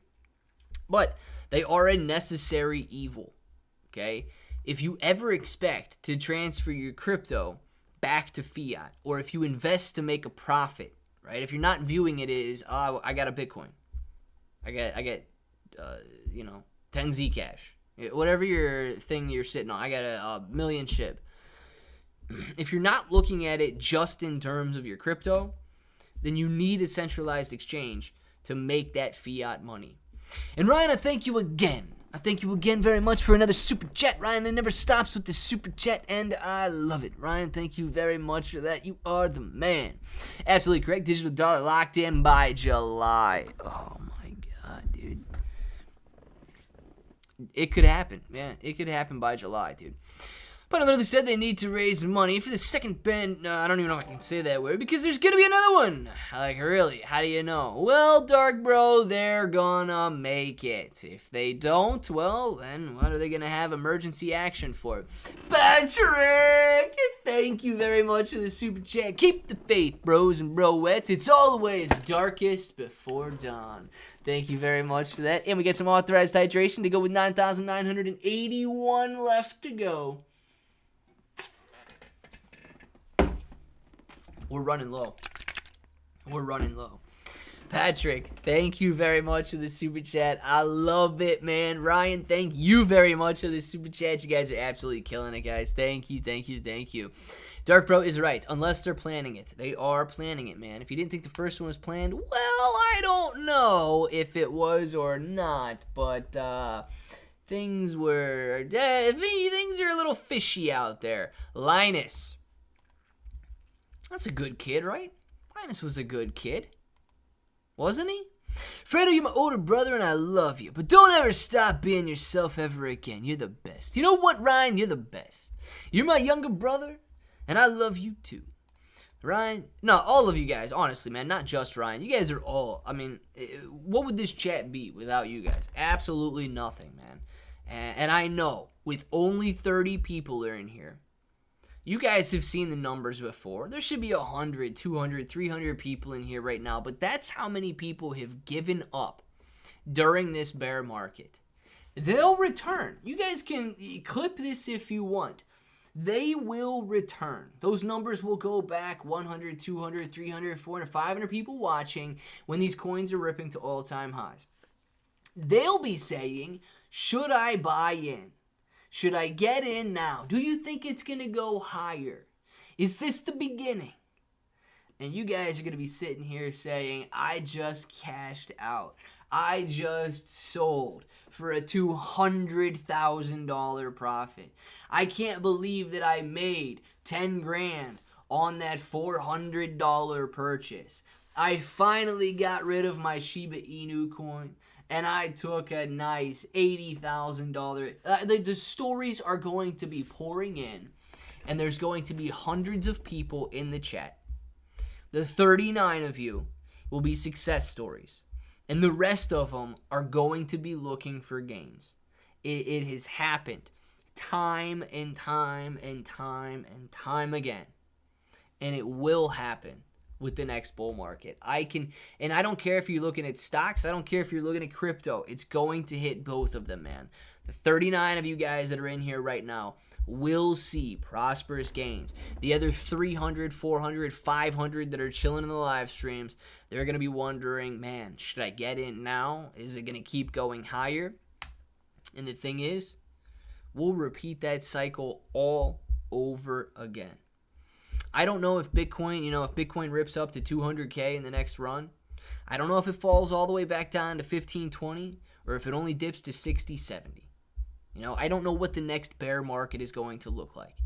But they are a necessary evil. Okay? If you ever expect to transfer your crypto back to fiat, or if you invest to make a profit, right? If you're not viewing it as, I got a Bitcoin, I get 10 Zcash, whatever your thing you're sitting on, I got a million Shib. If you're not looking at it just in terms of your crypto, then you need a centralized exchange to make that fiat money. And Ryan, I thank you again. I thank you again very much for another super chat. Ryan, it never stops with the super chat, and I love it. Ryan, thank you very much for that. You are the man. Absolutely correct. Digital dollar locked in by July. Oh, my God, dude. It could happen. Yeah, it could happen by July, dude. But another said they need to raise money for the second band. I don't even know if I can say that word because there's gonna be another one. Like, really? How do you know? Well, Dark Bro, they're gonna make it. If they don't, well, then what are they gonna have emergency action for? Patrick, thank you very much for the super chat. Keep the faith, bros and broettes. It's always darkest before dawn. Thank you very much for that. And we get some authorized hydration to go with 9,981 left to go. We're running low. Patrick, thank you very much for the super chat. I love it, man. Ryan, thank you very much for the super chat. You guys are absolutely killing it, guys. Thank you. Dark Bro is right. Unless they're planning it. They are planning it, man. If you didn't think the first one was planned, well, I don't know if it was or not. But things are a little fishy out there. Linus. That's a good kid, right? Linus was a good kid. Wasn't he? Fredo, you're my older brother and I love you. But don't ever stop being yourself ever again. You're the best. You know what, Ryan? You're the best. You're my younger brother and I love you too. Ryan, no, all of you guys, honestly, man, not just Ryan. You guys are all, I mean, what would this chat be without you guys? Absolutely nothing, man. And I know, with only 30 people that are in here, you guys have seen the numbers before. There should be 100, 200, 300 people in here right now, but that's how many people have given up during this bear market. They'll return. You guys can clip this if you want. They will return. Those numbers will go back 100, 200, 300, 400, 500 people watching when these coins are ripping to all-time highs. They'll be saying, should I buy in? Should I get in now? Do you think it's going to go higher? Is this the beginning? And you guys are going to be sitting here saying, I just cashed out. I just sold for a $200,000 profit. I can't believe that I made 10 grand on that $400 purchase. I finally got rid of my Shiba Inu coin and I took a nice $80,000. The stories are going to be pouring in, and there's going to be hundreds of people in the chat. The 39 of you will be success stories, and the rest of them are going to be looking for gains. It has happened time and time and time and time again, and it will happen with the next bull market. I don't care if you're looking at stocks, I don't care if you're looking at crypto, it's going to hit both of them, man. The 39 of you guys that are in here right now will see prosperous gains. The other 300, 400, 500 that are chilling in the live streams, they're going to be wondering, man, should I get in now? Is it going to keep going higher? And the thing is, we'll repeat that cycle all over again. I don't know if Bitcoin, if Bitcoin rips up to 200K in the next run. I don't know if it falls all the way back down to 15, 20, or if it only dips to 60, 70. I don't know what the next bear market is going to look like.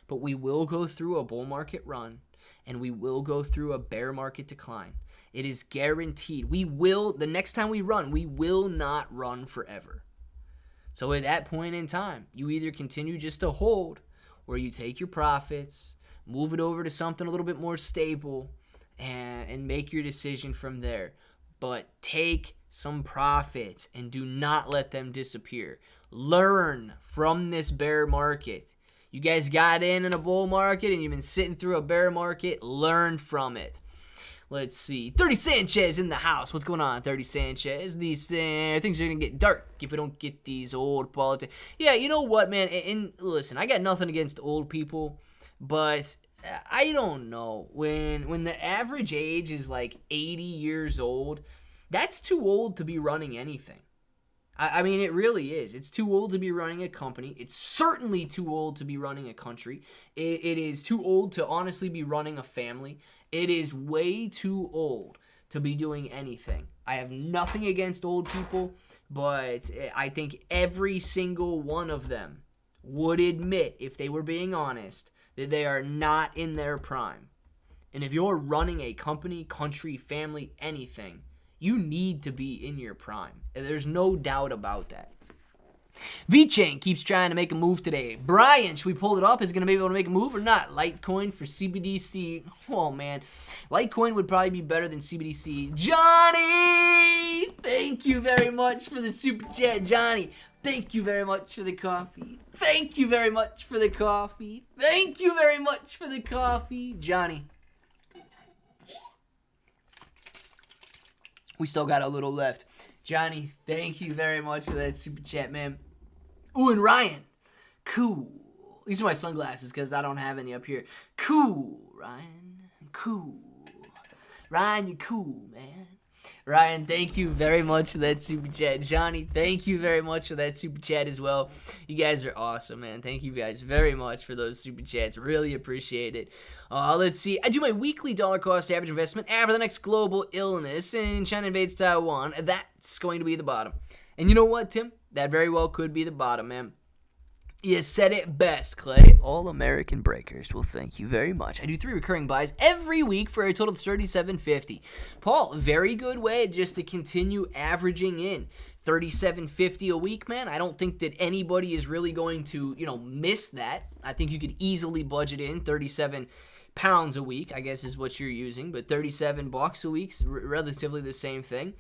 But we will go through a bull market run, and we will go through a bear market decline. It is guaranteed. The next time we run, we will not run forever. So at that point in time, you either continue just to hold, or you take your profits, move it over to something a little bit more stable, and make your decision from there. But take some profits and do not let them disappear. Learn from this bear market. You guys got in a bull market and you've been sitting through a bear market. Learn from it. Let's see. 30 Sanchez in the house. What's going on, 30 Sanchez? These things are going to get dark if we don't get these old politics. Yeah, you know what, man? And listen, I got nothing against old people. But I don't know, when the average age is like 80 years old, that's too old to be running anything. I mean, it really is. It's too old to be running a company. It's certainly too old to be running a country. It is too old to honestly be running a family. It is way too old to be doing anything. I have nothing against old people, but I think every single one of them would admit, if they were being honest, that they are not in their prime. And if you're running a company, country, family, anything, you need to be in your prime. There's no doubt about that. V-Chain keeps trying to make a move today. Brian, should we pull it up? Is it going to be able to make a move or not? Litecoin for CBDC. Oh, man. Litecoin would probably be better than CBDC. Johnny! Thank you very much for the super chat, Johnny. Thank you very much for the coffee. Thank you very much for the coffee. Thank you very much for the coffee. Johnny. We still got a little left. Johnny, thank you very much for that super chat, man. Ooh, and Ryan. Cool. These are my sunglasses because I don't have any up here. Cool, Ryan. Cool. Ryan, you're cool, man. Ryan, thank you very much for that super chat. Johnny, thank you very much for that super chat as well. You guys are awesome, man. Thank you guys very much for those super chats. Really appreciate it. Let's see. I do my weekly dollar cost average investment after the next global illness and China invades Taiwan. That's going to be the bottom. And you know what, Tim? That very well could be the bottom, man. You said it best, Clay. All American breakers. Well, thank you very much. I do 3 recurring buys every week for a total of $37.50. Paul, very good way just to continue averaging in $37.50 a week, man. I don't think that anybody is really going to, miss that. I think you could easily budget in $37 pounds a week, I guess is what you're using, but $37 a week's relatively the same thing.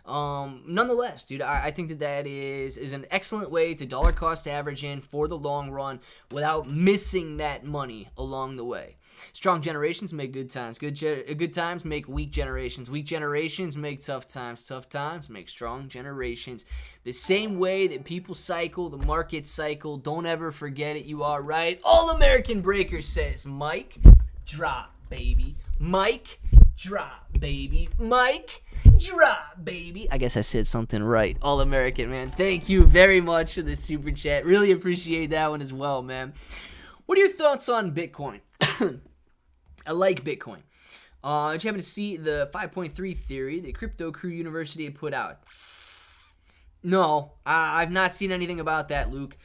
Nonetheless, dude, I think that is an excellent way to dollar cost average in for the long run without missing that money along the way. Strong generations make good times. Good times make weak generations. Weak generations make tough times. Tough times make strong generations. The same way that people cycle, the market cycle. Don't ever forget it. You are right. All American Breaker says, Mike, drop, baby. Mike, drop, baby. Mike, drop, baby. I guess I said something right. All American, man. Thank you very much for the super chat. Really appreciate that one as well, man. What are your thoughts on Bitcoin? I like Bitcoin. Did you happen to see the 5.3 theory that Crypto Crew University put out? No, I've not seen anything about that, Luke.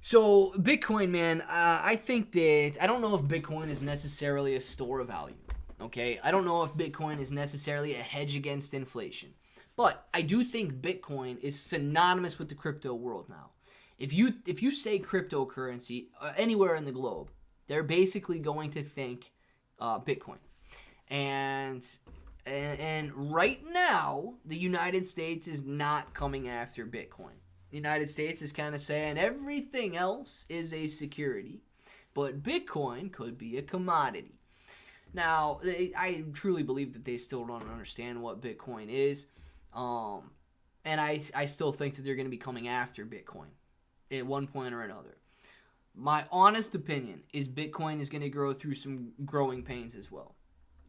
So, Bitcoin, man, I think that, I don't know if Bitcoin is necessarily a store of value, okay? I don't know if Bitcoin is necessarily a hedge against inflation. But I do think Bitcoin is synonymous with the crypto world now. If you say cryptocurrency anywhere in the globe, they're basically going to think Bitcoin. And right now, the United States is not coming after Bitcoin. The United States is kind of saying everything else is a security, but Bitcoin could be a commodity. Now, I truly believe that they still don't understand what Bitcoin is, and I still think that they're going to be coming after Bitcoin at one point or another. My honest opinion is Bitcoin is going to go through some growing pains as well.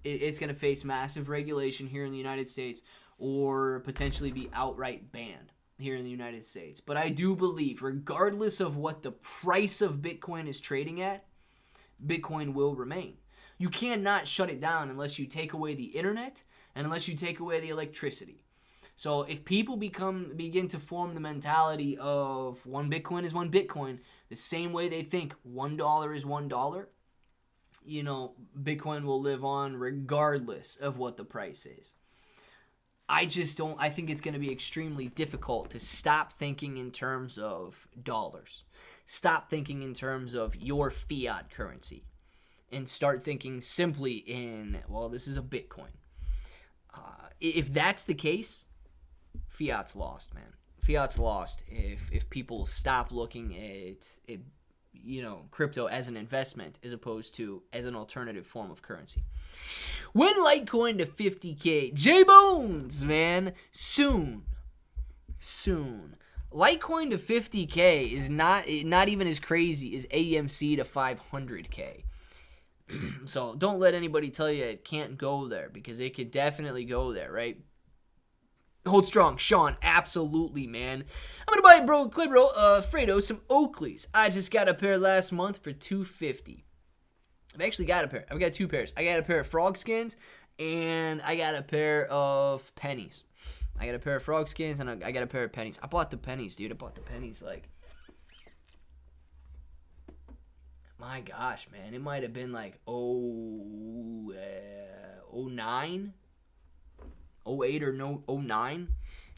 It's going to face massive regulation here in the United States or potentially be outright banned here in the United States. But I do believe, regardless of what the price of Bitcoin is trading at, Bitcoin will remain. You cannot shut it down unless you take away the internet and unless you take away the electricity. So if people begin to form the mentality of one Bitcoin is one Bitcoin, the same way they think $1 is $1, you know, Bitcoin will live on regardless of what the price is. I think it's going to be extremely difficult to stop thinking in terms of dollars. Stop thinking in terms of your fiat currency and start thinking simply in, well, this is a Bitcoin. If that's the case, fiat's lost, man. Fiat's lost if people stop looking at it, you know, crypto as an investment as opposed to as an alternative form of currency. When Litecoin to 50K, J-Bones, man, soon. Litecoin to 50K is not even as crazy as AMC to 500K. So don't let anybody tell you it can't go there, because it could definitely go there, right? Hold strong, Sean. Absolutely, man. I'm gonna buy Fredo some Oakleys. I just got a pair last month for $250. I've actually got a pair. I've got two pairs. I got a pair of frog skins and I got a pair of pennies. I got a pair of frog skins and I got a pair of pennies. I bought the pennies, dude. I bought the pennies like, my gosh, man. It might have been like 09, 08 or 09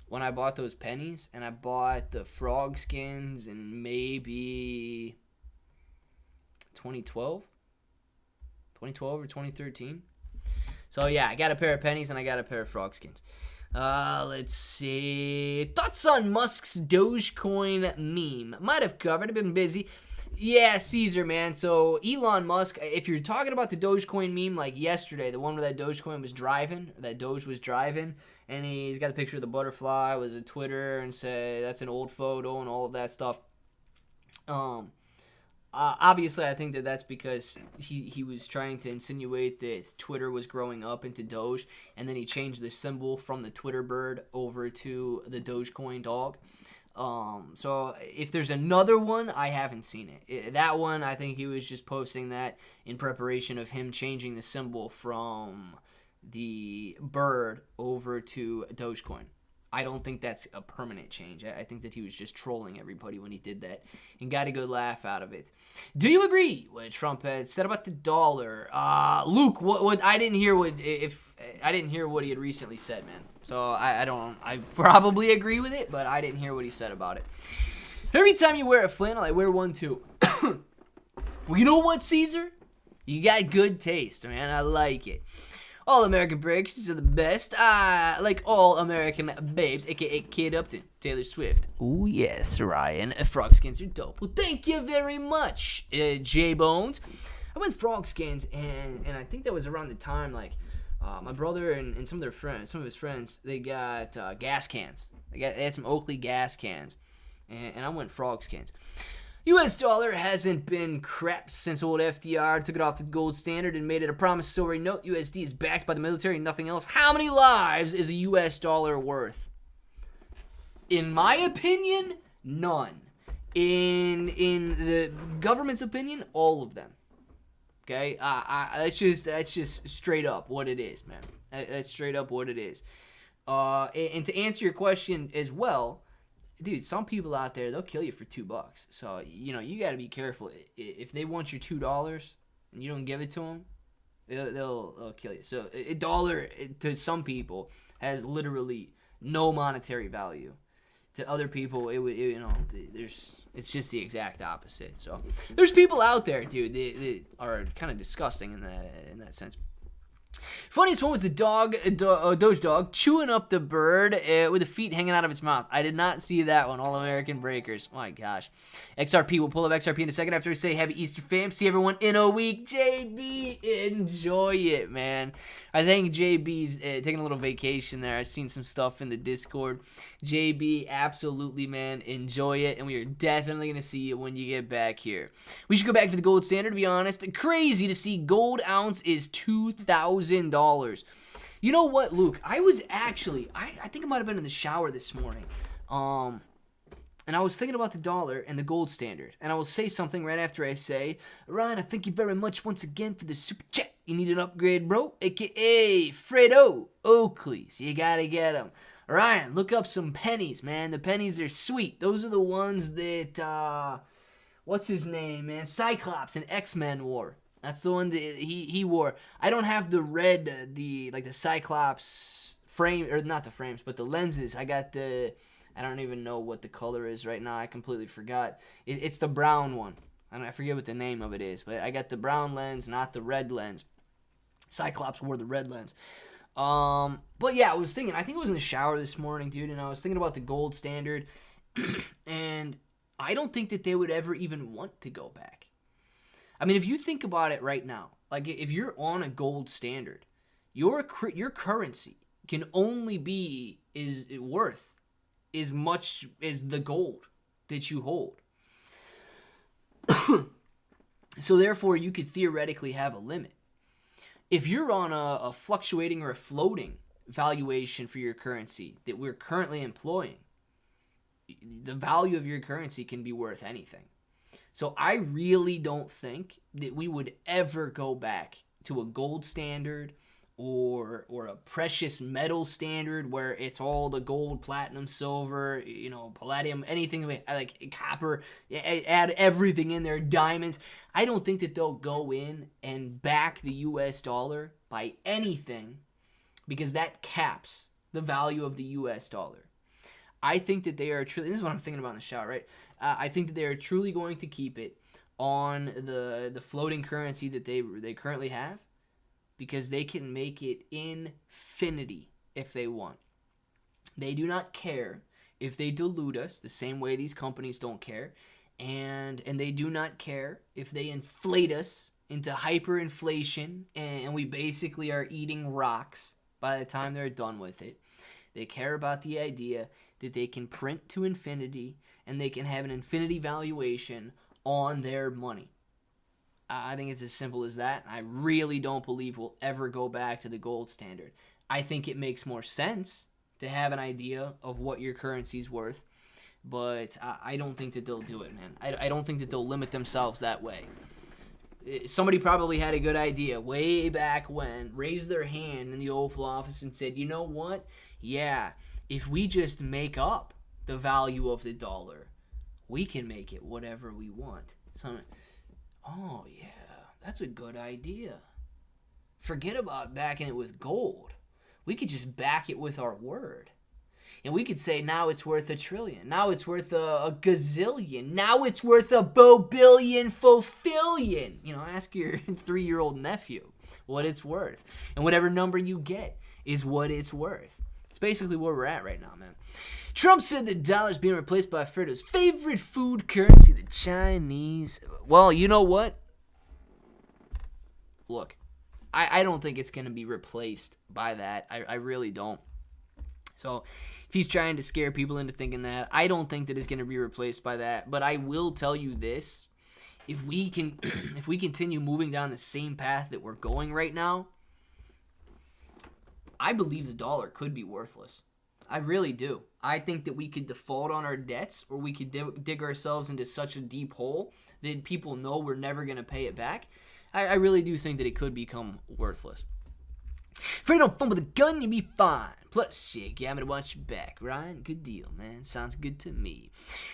when I bought those pennies, and I bought the frog skins in maybe 2012 or 2013. So yeah, I got a pair of pennies and I got a pair of frog skins. Let's see. Thoughts on Musk's Dogecoin meme? Might have covered. I've been busy. Yeah, Caesar, man. So Elon Musk, if you're talking about the Dogecoin meme like yesterday, the one where that Dogecoin was driving, that Doge was driving, and he's got the picture of the butterfly, was a Twitter, and say that's an old photo and all of that stuff. Obviously, I think that that's because he was trying to insinuate that Twitter was growing up into Doge, and then he changed the symbol from the Twitter bird over to the Dogecoin dog. So if there's another one, I haven't seen it. That one, I think he was just posting that in preparation of him changing the symbol from the bird over to Dogecoin. I don't think that's a permanent change. I think that he was just trolling everybody when he did that and got a good laugh out of it. Do you agree what Trump had said about the dollar? Luke, what I didn't hear what he had recently said, man. So I probably agree with it, but I didn't hear what he said about it. Every time you wear a flannel, I wear one too. Well, you know what, Caesar? You got good taste, man. I like it. All American breakers are the best. Like all American babes, aka Kid Upton, Taylor Swift. Oh yes, Ryan. Frog skins are dope. Well, thank you very much, J Bones. I went frog skins, and I think that was around the time like my brother and some of his friends, they got gas cans. They had some Oakley gas cans, and I went frog skins. U.S. dollar hasn't been crap since old FDR took it off the gold standard and made it a promissory note. USD is backed by the military and nothing else. How many lives is a U.S. dollar worth? In my opinion, none. In the government's opinion, all of them. Okay, that's just straight up what it is, man. That's straight up what it is. And to answer your question as well, dude, some people out there, they'll kill you for $2. So you got to be careful. If they want your $2 and you don't give it to them, they'll kill you. So a dollar to some people has literally no monetary value. To other people, it's just the exact opposite. So there's people out there, dude, that are kind of disgusting in that sense. Funniest one was the Doge dog chewing up the bird with the feet hanging out of its mouth. I did not see that one. All American breakers. My gosh. XRP. We'll pull up XRP in a second after we say Happy Easter, fam. See everyone in a week. JB, enjoy it, man. I think JB's taking a little vacation there. I've seen some stuff in the Discord. JB, absolutely, man. Enjoy it, and we are definitely going to see you when you get back here. We should go back to the gold standard, to be honest. Crazy to see gold ounce is $2,000. You know what, Luke? I was actually, I think I might have been in the shower this morning. And I was thinking about the dollar and the gold standard. And I will say something right after I say, Ryan, I thank you very much once again for the super chat. You need an upgrade, bro? AKA Fredo Oakley. So you gotta get them. Ryan, look up some pennies, man. The pennies are sweet. Those are the ones that, what's his name, man? Cyclops in X-Men wore. That's the one that he wore. I don't have the red, the Cyclops frame, or not the frames, but the lenses. I got I don't even know what the color is right now. I completely forgot. It's the brown one. I forget what the name of it is, but I got the brown lens, not the red lens. Cyclops wore the red lens. But yeah, I was thinking, I think it was in the shower this morning, dude, and I was thinking about the gold standard, and I don't think that they would ever even want to go back. I mean, if you think about it right now, like if you're on a gold standard, your currency can only be worth as much as the gold that you hold. So therefore, you could theoretically have a limit. If you're on a fluctuating or a floating valuation for your currency that we're currently employing, the value of your currency can be worth anything. So I really don't think that we would ever go back to a gold standard or a precious metal standard where it's all the gold, platinum, silver, palladium, anything like copper, add everything in there, diamonds. I don't think that they'll go in and back the US dollar by anything because that caps the value of the US dollar. I think that they are truly, this is what I'm thinking about in the shower, right? I think that they are truly going to keep it on the floating currency that they currently have, because they can make it infinity if they want. They do not care if they dilute us the same way these companies don't care, and they do not care if they inflate us into hyperinflation and we basically are eating rocks by the time they're done with it. They care about the idea that they can print to infinity and they can have an infinity valuation on their money. I think it's as simple as that. I really don't believe we'll ever go back to the gold standard. I think it makes more sense to have an idea of what your currency's worth, but I don't think that they'll do it, man. I don't think that they'll limit themselves that way. Somebody probably had a good idea way back when, raised their hand in the Oval Office and said, you know what? Yeah, if we just make up the value of the dollar, we can make it whatever we want. Oh, yeah, that's a good idea. Forget about backing it with gold. We could just back it with our word. And we could say now it's worth $1 trillion. Now it's worth a gazillion. Now it's worth a bobillion fofillion. You know, ask your 3-year-old nephew what it's worth. And whatever number you get is what it's worth. It's basically where we're at right now, man. Trump said the dollar's being replaced by Fredo's favorite food currency, the Chinese. Well, you know what? Look, I don't think it's going to be replaced by that. I really don't. So if he's trying to scare people into thinking that, I don't think that it's going to be replaced by that. But I will tell you this. If we continue moving down the same path that we're going right now, I believe the dollar could be worthless. I really do. I think that we could default on our debts, or we could dig ourselves into such a deep hole that people know we're never going to pay it back. I really do think that it could become worthless. If you don't fun with a gun, you'll be fine. Plus, shit, I'm gonna watch your back, Ryan. Good deal, man. Sounds good to me.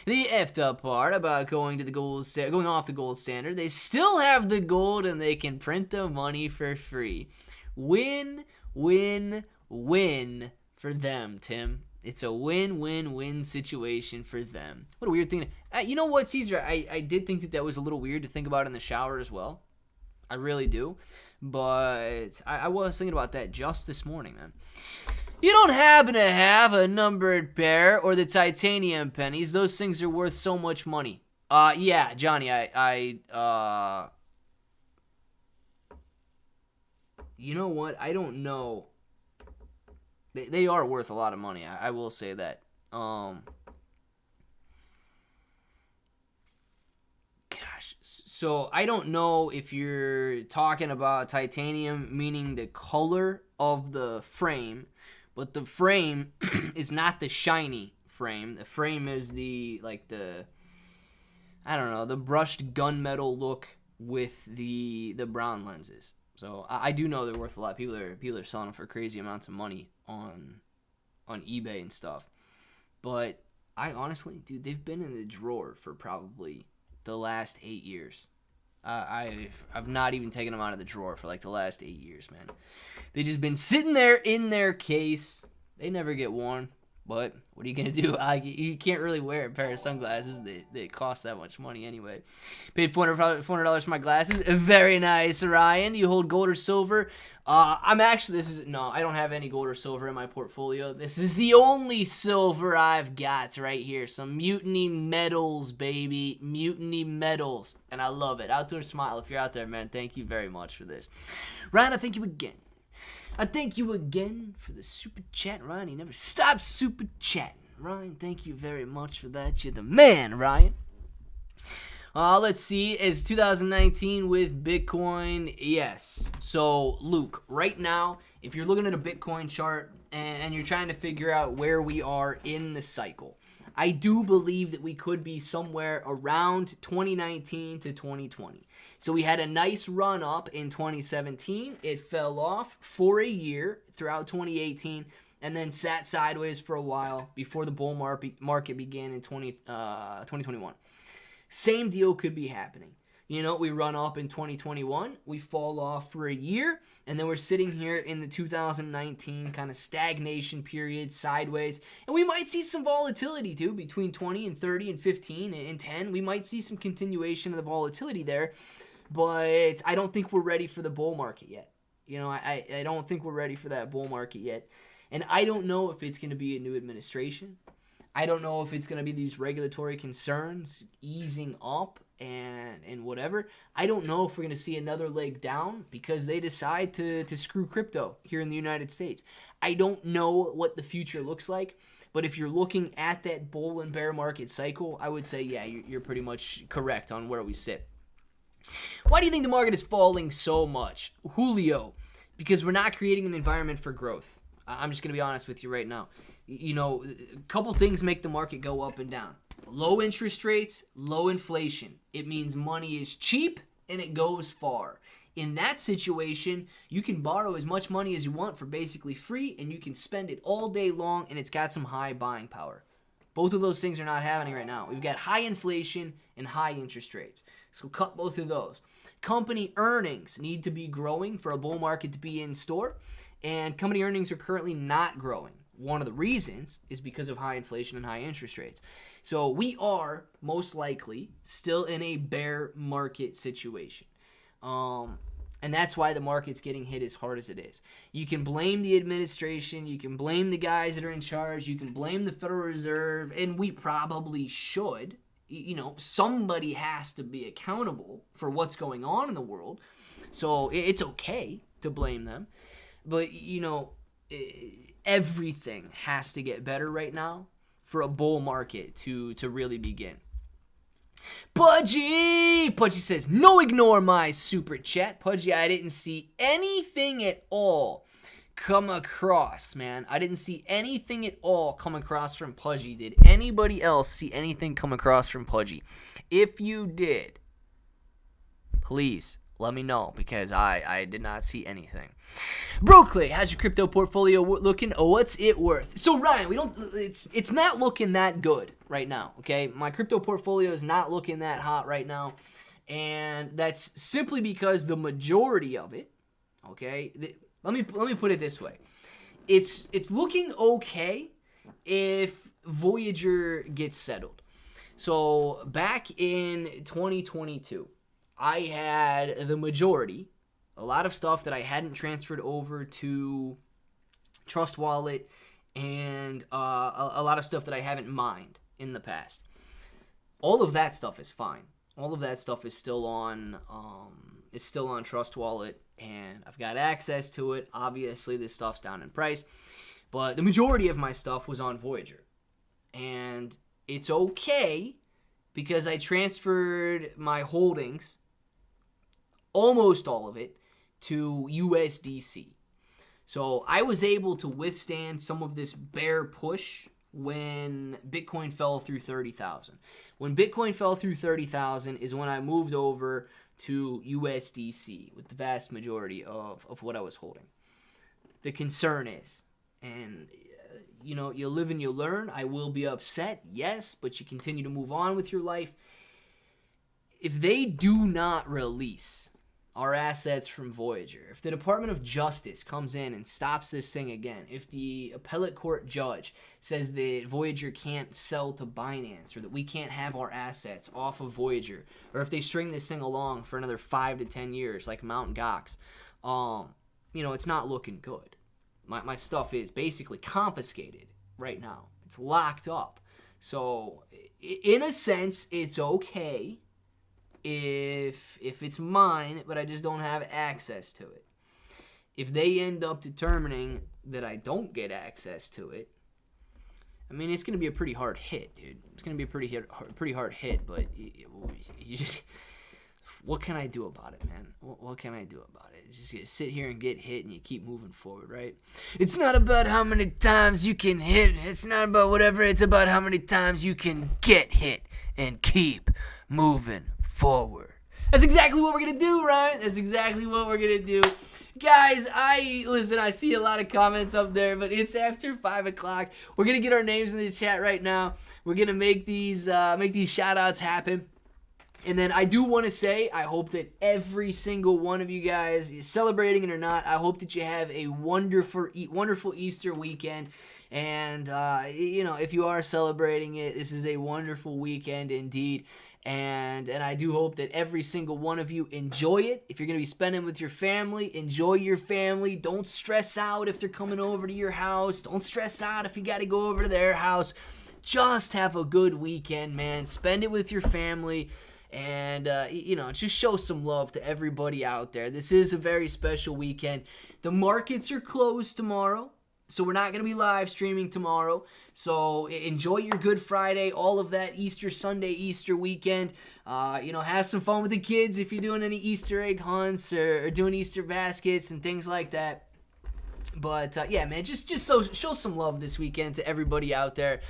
The effed up part about going off the gold standard, they still have the gold and they can print the money for free. Win, win, win for them, Tim. It's a win-win-win situation for them. What a weird thing. You know what, Caesar? I did think that was a little weird to think about in the shower as well. I really do. But I was thinking about that just this morning, man. You don't happen to have a numbered pair or the titanium pennies. Those things are worth so much money. Yeah, Johnny, you know what? I don't know. They are worth a lot of money. I will say that. Gosh, so I don't know if you're talking about titanium, meaning the color of the frame, but the frame is not the shiny frame. The frame is the brushed gunmetal look with the brown lenses. So I do know they're worth a lot. People are selling them for crazy amounts of money on eBay and stuff. But I honestly, dude, they've been in the drawer for probably the last 8 years. I've not even taken them out of the drawer for like the last 8 years, man. They've just been sitting there in their case. They never get worn. But what are you going to do? You can't really wear a pair of sunglasses that cost that much money anyway. Paid $400 for my glasses. Very nice, Ryan. You hold gold or silver? I don't have any gold or silver in my portfolio. This is the only silver I've got right here. Some Mutiny Metals, baby. Mutiny Metals. And I love it. Outdoor Smile, if you're out there, man, thank you very much for this. Ryan, I thank you again. I thank you again for the super chat, Ryan. He never stops super chatting. Ryan, thank you very much for that. You're the man, Ryan. Let's see. Is 2019 with Bitcoin? Yes. So, Luke, right now, if you're looking at a Bitcoin chart and you're trying to figure out where we are in the cycle, I do believe that we could be somewhere around 2019 to 2020. So we had a nice run up in 2017. It fell off for a year throughout 2018 and then sat sideways for a while before the bull market began in 2021. Same deal could be happening. You know, we run up in 2021, we fall off for a year, and then we're sitting here in the 2019 kind of stagnation period, sideways, and we might see some volatility too, between 20 and 30 and 15 and 10. We might see some continuation of the volatility there, but I don't think we're ready for the bull market yet. You know, I don't think we're ready for that bull market yet, and I don't know if it's going to be a new administration. I don't know if it's going to be these regulatory concerns easing up and whatever. I don't know if we're going to see another leg down because they decide to screw crypto here in the United States. I don't know what the future looks like, but if you're looking at that bull and bear market cycle, I would say, yeah, you're pretty much correct on where we sit. Why do you think the market is falling so much? Julio, because we're not creating an environment for growth. I'm just going to be honest with you right now. You know, a couple things make the market go up and down. Low interest rates, low inflation. It means money is cheap and it goes far. In that situation, you can borrow as much money as you want for basically free and you can spend it all day long and it's got some high buying power. Both of those things are not happening right now. We've got high inflation and high interest rates. So cut both of those. Company earnings need to be growing for a bull market to be in store. And company earnings are currently not growing. one of the reasons is because of high inflation and high interest rates. So we are most likely still in a bear market situation. And that's why the market's getting hit as hard as it is. You can blame the administration. You can blame the guys that are in charge. You can blame the Federal Reserve. And we probably should. You know, somebody has to be accountable for what's going on in the world. So it's okay to blame them. But, you know, everything has to get better right now for a bull market to really begin. Pudgy says, no, ignore my super chat. Pudgy, I didn't see anything at all come across, man. I didn't see anything at all come across from Pudgy. Did anybody else see anything come across from Pudgy? If you did, please let me know, because I did not see anything. Brooklyn, how's your crypto portfolio looking? Oh, what's it worth? So Ryan, it's not looking that good right now, okay? My crypto portfolio is not looking that hot right now, and that's simply because the majority of it, okay? Let me put it this way. It's looking okay if Voyager gets settled. So back in 2022, I had the majority, a lot of stuff that I hadn't transferred over to Trust Wallet, and a lot of stuff that I haven't mined in the past. All of that stuff is fine. All of that stuff is still on Trust Wallet, and I've got access to it. Obviously, this stuff's down in price, but the majority of my stuff was on Voyager, and it's okay because I transferred my holdings, almost all of it, to USDC. So I was able to withstand some of this bear push when Bitcoin fell through 30,000. When Bitcoin fell through 30,000 is when I moved over to USDC with the vast majority of what I was holding. The concern is, and you know, you live and you learn. I will be upset, yes, but you continue to move on with your life. If they do not release our assets from Voyager, if the Department of Justice comes in and stops this thing again, if the appellate court judge says that Voyager can't sell to Binance, or that we can't have our assets off of Voyager, or if they string this thing along for another 5 to 10 years like Mt. Gox, you know, it's not looking good. My stuff is basically confiscated right now. It's locked up. So in a sense, it's okay if it's mine, but I just don't have access to it. If they end up determining that I don't get access to it, I mean, it's going to be a pretty hard hit, dude. It's going to be a pretty hard hit, but you just, what can I do about it, man? What can I do about it? Just you sit here and get hit, and you keep moving forward, right? It's not about how many times you can hit. It's not about whatever. It's about how many times you can get hit and keep moving forward. That's exactly what we're going to do, Ryan. That's exactly what we're going to do. Guys, I see a lot of comments up there, but it's after 5 o'clock. We're going to get our names in the chat right now. We're going to make these shout-outs happen. And then I do want to say, I hope that every single one of you guys is celebrating it or not. I hope that you have a wonderful Easter weekend. And, you know, if you are celebrating it, this is a wonderful weekend indeed. And I do hope that every single one of you enjoy it. If you're going to be spending with your family, enjoy your family. Don't stress out if they're coming over to your house. Don't stress out if you got to go over to their house. Just have a good weekend, man. Spend it with your family. And, you know, just show some love to everybody out there. This is a very special weekend. The markets are closed tomorrow, so we're not going to be live streaming tomorrow. So enjoy your Good Friday, all of that Easter Sunday, Easter weekend. You know, have some fun with the kids if you're doing any Easter egg hunts or doing Easter baskets and things like that. But, yeah, man, just show some love this weekend to everybody out there.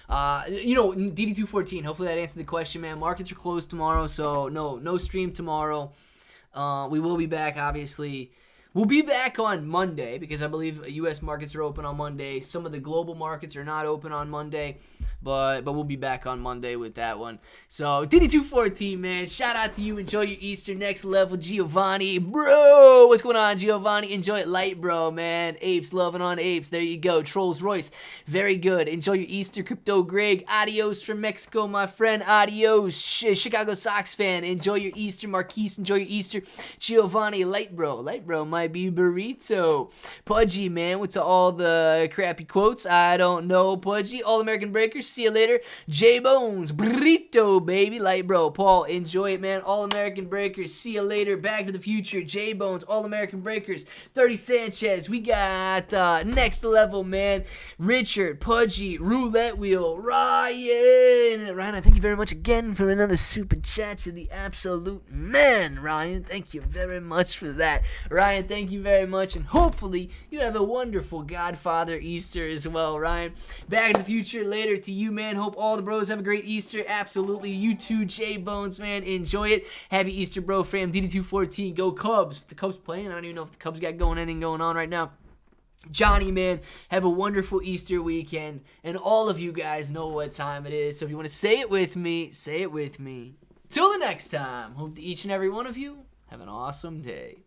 You know, DD214, hopefully that answered the question, man. Markets are closed tomorrow, so no stream tomorrow. We will be back, obviously. We'll be back on Monday because I believe U.S. markets are open on Monday. Some of the global markets are not open on Monday, but we'll be back on Monday with that one. So, DD214, man, shout out to you. Enjoy your Easter. Next level, Giovanni. Bro, what's going on, Giovanni? Enjoy it light, bro, man. Apes, loving on apes. There you go. Trolls Royce, very good. Enjoy your Easter, Crypto Greg. Adios from Mexico, my friend. Adios. Chicago Sox fan. Enjoy your Easter. Marquise, enjoy your Easter. Giovanni, light, bro. Light, bro, might be burrito. Pudgy, man, what's all the crappy quotes? I don't know, Pudgy. All American Breakers, see you later. J Bones, burrito, baby. Light, bro. Paul, enjoy it, man. All American Breakers, see you later. Back to the Future, J Bones, All American Breakers. 30 Sanchez, we got next level, man. Richard, Pudgy, Roulette Wheel, Ryan. Ryan, I thank you very much again for another super chat. To the absolute man, Ryan. Thank you very much for that. Ryan, thank you very much, and hopefully you have a wonderful Godfather Easter as well, Ryan. Back in the Future later to you, man. Hope all the bros have a great Easter. Absolutely. You too, J Bones, man. Enjoy it. Happy Easter, bro. Fam, DD214. Go Cubs. The Cubs playing? I don't even know if the Cubs got anything going on right now. Johnny, man, have a wonderful Easter weekend, and all of you guys know what time it is, so if you want to say it with me, say it with me. Till the next time, hope to each and every one of you have an awesome day.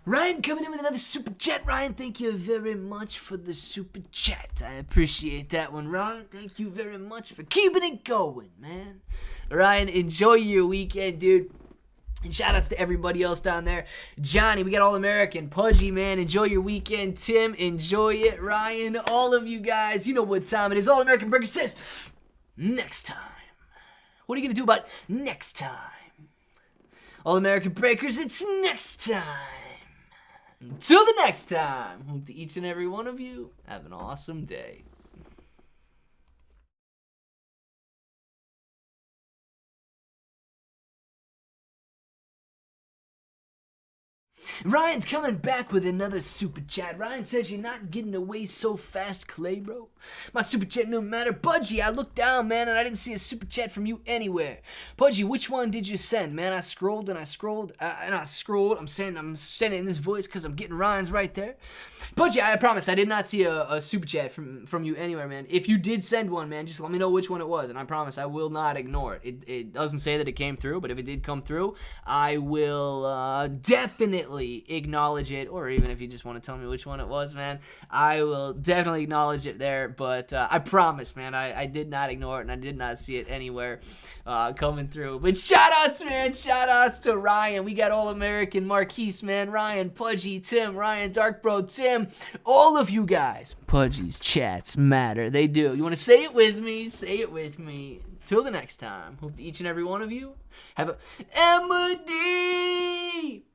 Ryan coming in with another super chat. Ryan, thank you very much for the super chat. I appreciate that one, Ryan. Thank you very much for keeping it going, man. Ryan, enjoy your weekend, dude. And shout outs to everybody else down there. Johnny, we got All American. Pudgy, man, enjoy your weekend. Tim, enjoy it. Ryan, all of you guys, you know what time it is. All American Burger says, next time. What are you going to do about next time? All American Breakers, it's next time. Until the next time, hope to each and every one of you have an awesome day. Ryan's coming back with another super chat. Ryan says you're not getting away so fast, Clay, bro. My super chat no matter. Pudgy, I looked down, man, and I didn't see a super chat from you anywhere. Pudgy, which one did you send, man? I scrolled and I scrolled and I scrolled. I'm sending in this voice because I'm getting Ryan's right there. Pudgy, I promise I did not see a super chat from you anywhere, man. If you did send one, man, just let me know which one it was, and I promise I will not ignore it. It doesn't say that it came through, but if it did come through, I will definitely acknowledge it, or even if you just want to tell me which one it was, man, I will definitely acknowledge it there, but I promise, man, I did not ignore it, and I did not see it anywhere coming through. But shout-outs, man, shout-outs to Ryan. We got All American, Marquise, man, Ryan, Pudgy, Tim, Ryan, Dark Bro, Tim, all of you guys. Pudgy's chats matter, they do. You want to say it with me? Say it with me. Till the next time, hope that each and every one of you have a Emma D!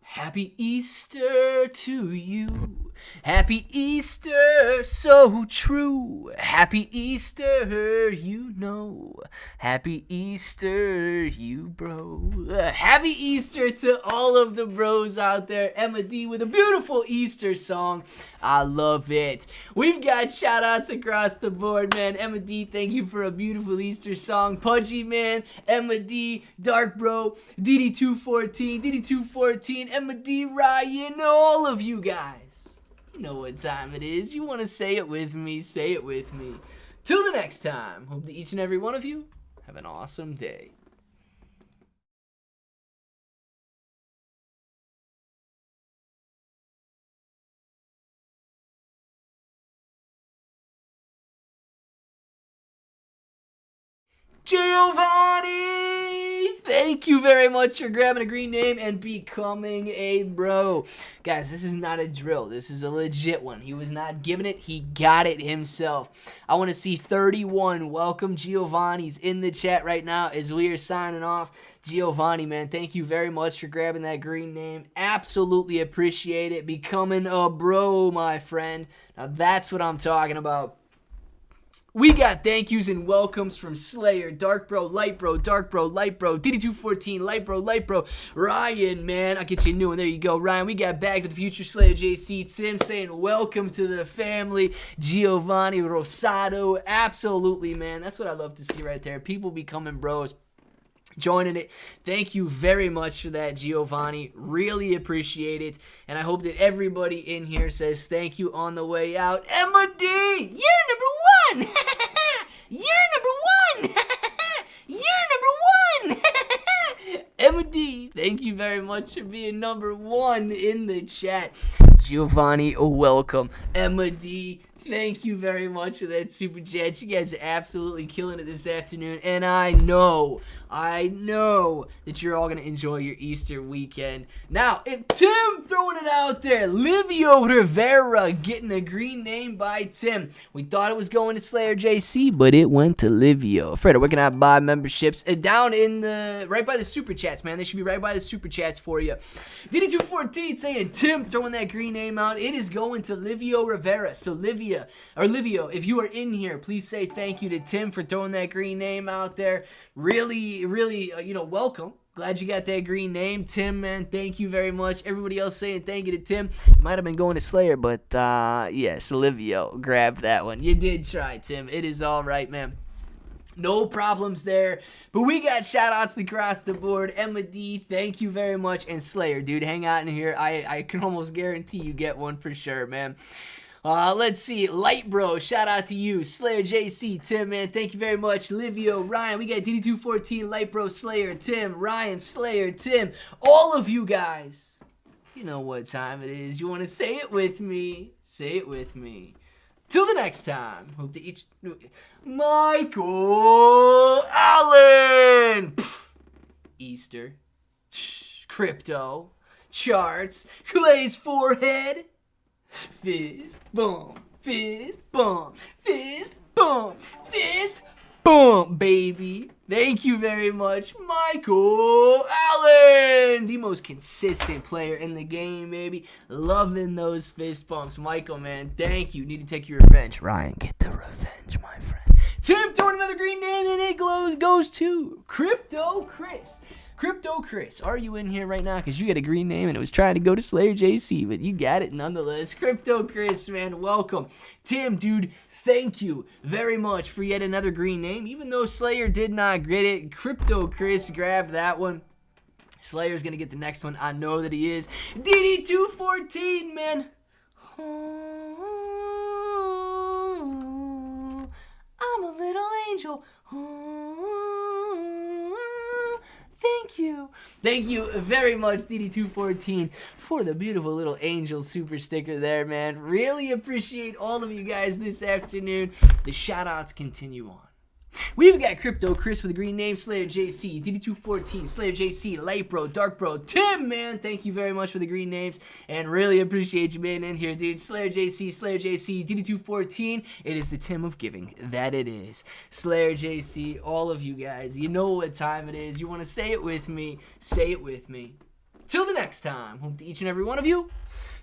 Happy Easter to you. Happy Easter, so true. Happy Easter, you know. Happy Easter, you bro. Happy Easter to all of the bros out there. Emma D with a beautiful Easter song. I love it. We've got shout outs across the board, man. Emma D, thank you for a beautiful Easter song. Pudgy, man. Emma D, Dark Bro, DD214, Emma D, Ryan, all of you guys. You know what time it is. You want to say it with me, say it with me. Till the next time, hope that each and every one of you have an awesome day. Giovanni! Thank you very much for grabbing a green name and becoming a bro. Guys, this is not a drill. This is a legit one. He was not giving it. He got it himself. I want to see 31 welcome Giovanni's in the chat right now as we are signing off. Giovanni, man, thank you very much for grabbing that green name. Absolutely appreciate it. Becoming a bro, my friend. Now, that's what I'm talking about. We got thank yous and welcomes from Slayer, Dark Bro, Light Bro, Dark Bro, Light Bro, DD214, Light Bro, Ryan, man, I'll get you a new one. There you go, Ryan. We got Back to the Future, Slayer JC, Tim saying welcome to the family, Giovanni Rosado. Absolutely, man. That's what I love to see right there. People becoming bros, joining it. Thank you very much for that, Giovanni. Really appreciate it. And I hope that everybody in here says thank you on the way out. Emma D, you're number one. You're number one. You're number one. Emma D, thank you very much for being number one in the chat. Giovanni, welcome. Emma D, thank you very much for that super chat. You guys are absolutely killing it this afternoon. And I know that you're all going to enjoy your Easter weekend. Now, and Tim throwing it out there. Livio Rivera getting a green name by Tim. We thought it was going to Slayer JC, but it went to Livio. Fredo, where can I buy memberships? Down in the, right by the super chats, man. They should be right by the super chats for you. DD214 saying Tim throwing that green name out. It is going to Livio Rivera. So Livio, if you are in here, please say thank you to Tim for throwing that green name out there. Really, welcome. Glad you got that green name. Tim, man, thank you very much. Everybody else saying thank you to Tim. It might have been going to Slayer, but yes, Olivio grabbed that one. You did try, Tim. It is all right, man. No problems there. But we got shout-outs across the board. Emma D, thank you very much. And Slayer, dude, hang out in here. I can almost guarantee you get one for sure, man. Let's see. Light Bro, shout out to you. Slayer JC, Tim, man, thank you very much. Livio, Ryan, we got DD214, Light Bro, Slayer, Tim, Ryan, Slayer, Tim. All of you guys, you know what time it is. You want to say it with me? Say it with me. Till the next time. Hope to each... Michael Allen! Pff, Easter. Crypto. Charts. Clay's forehead. Fist bump, fist bump, fist bump, fist bump, baby. Thank you very much, Michael Allen, the most consistent player in the game, baby. Loving those fist bumps, Michael, man. Thank you. Need to take your revenge, Ryan. Get the revenge, my friend. Tim throwing another green name, and it goes to Crypto Chris. Crypto Chris, are you in here right now? Because you got a green name and it was trying to go to Slayer JC, but you got it nonetheless. Crypto Chris, man, welcome. Tim, dude, thank you very much for yet another green name. Even though Slayer did not get it, Crypto Chris grabbed that one. Slayer's going to get the next one. I know that he is. DD214, man. Oh, I'm a little angel. Thank you. Thank you very much, DD214, for the beautiful little angel super sticker there, man. Really appreciate all of you guys this afternoon. The shout-outs continue on. We've got Crypto Chris with a green name, Slayer JC, DD214, Slayer JC, Light Bro, Dark Bro, Tim, man, thank you very much for the green names, and really appreciate you being in here, dude. Slayer JC, DD214, it is the Tim of giving, that it is. Slayer JC, all of you guys, you know what time it is. You want to say it with me, say it with me. Till the next time, hope to each and every one of you,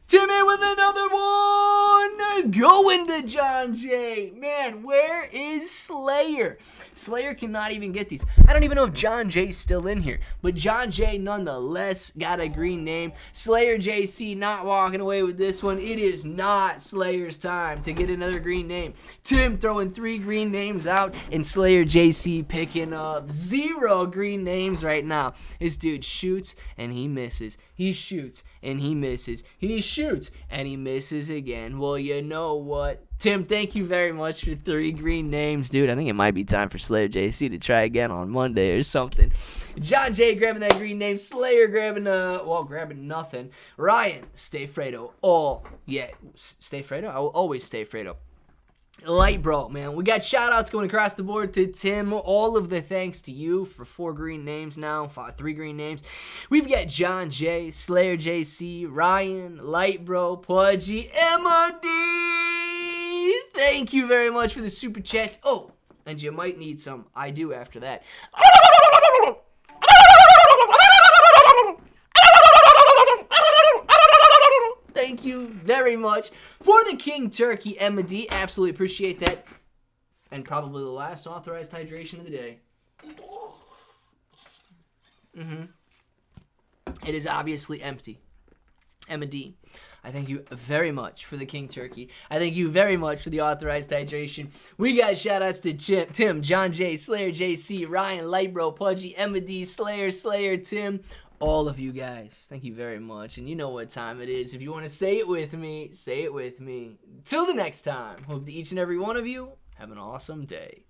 Timmy with another one, going to John J. Man, where is Slayer? Slayer cannot even get these. I don't even know if John J's still in here, but John J nonetheless got a green name. Slayer JC not walking away with this one. It is not Slayer's time to get another green name. Tim throwing 3 green names out, and Slayer JC picking up 0 green names right now. This dude shoots and he misses. He shoots and he misses. He shoots and he misses again. Well, you know what? Tim, thank you very much for 3 green names, dude. I think it might be time for Slayer JC to try again on Monday or something. John J grabbing that green name. Slayer grabbing grabbing nothing. Ryan, stay Fredo. Stay Fredo? I will always stay Fredo. Light Bro, man. We got shout-outs going across the board to Tim. All of the thanks to you for 4 green names now. 3 green names. We've got John J, Slayer JC, Ryan, Light Bro, Pudgy, Emma D. Thank you very much for the super chat. Oh, and you might need some. I do after that. Thank you very much for the King Turkey, Emma D. Absolutely appreciate that. And probably the last authorized hydration of the day. It is obviously empty. Emma D, I thank you very much for the King Turkey. I thank you very much for the authorized hydration. We got shoutouts to Tim, John J, Slayer JC, Ryan, Lightbro, Pudgy, Emma D, Slayer, Tim. All of you guys, thank you very much. And you know what time it is. If you want to say it with me, say it with me. Till the next time, hope that each and every one of you have an awesome day.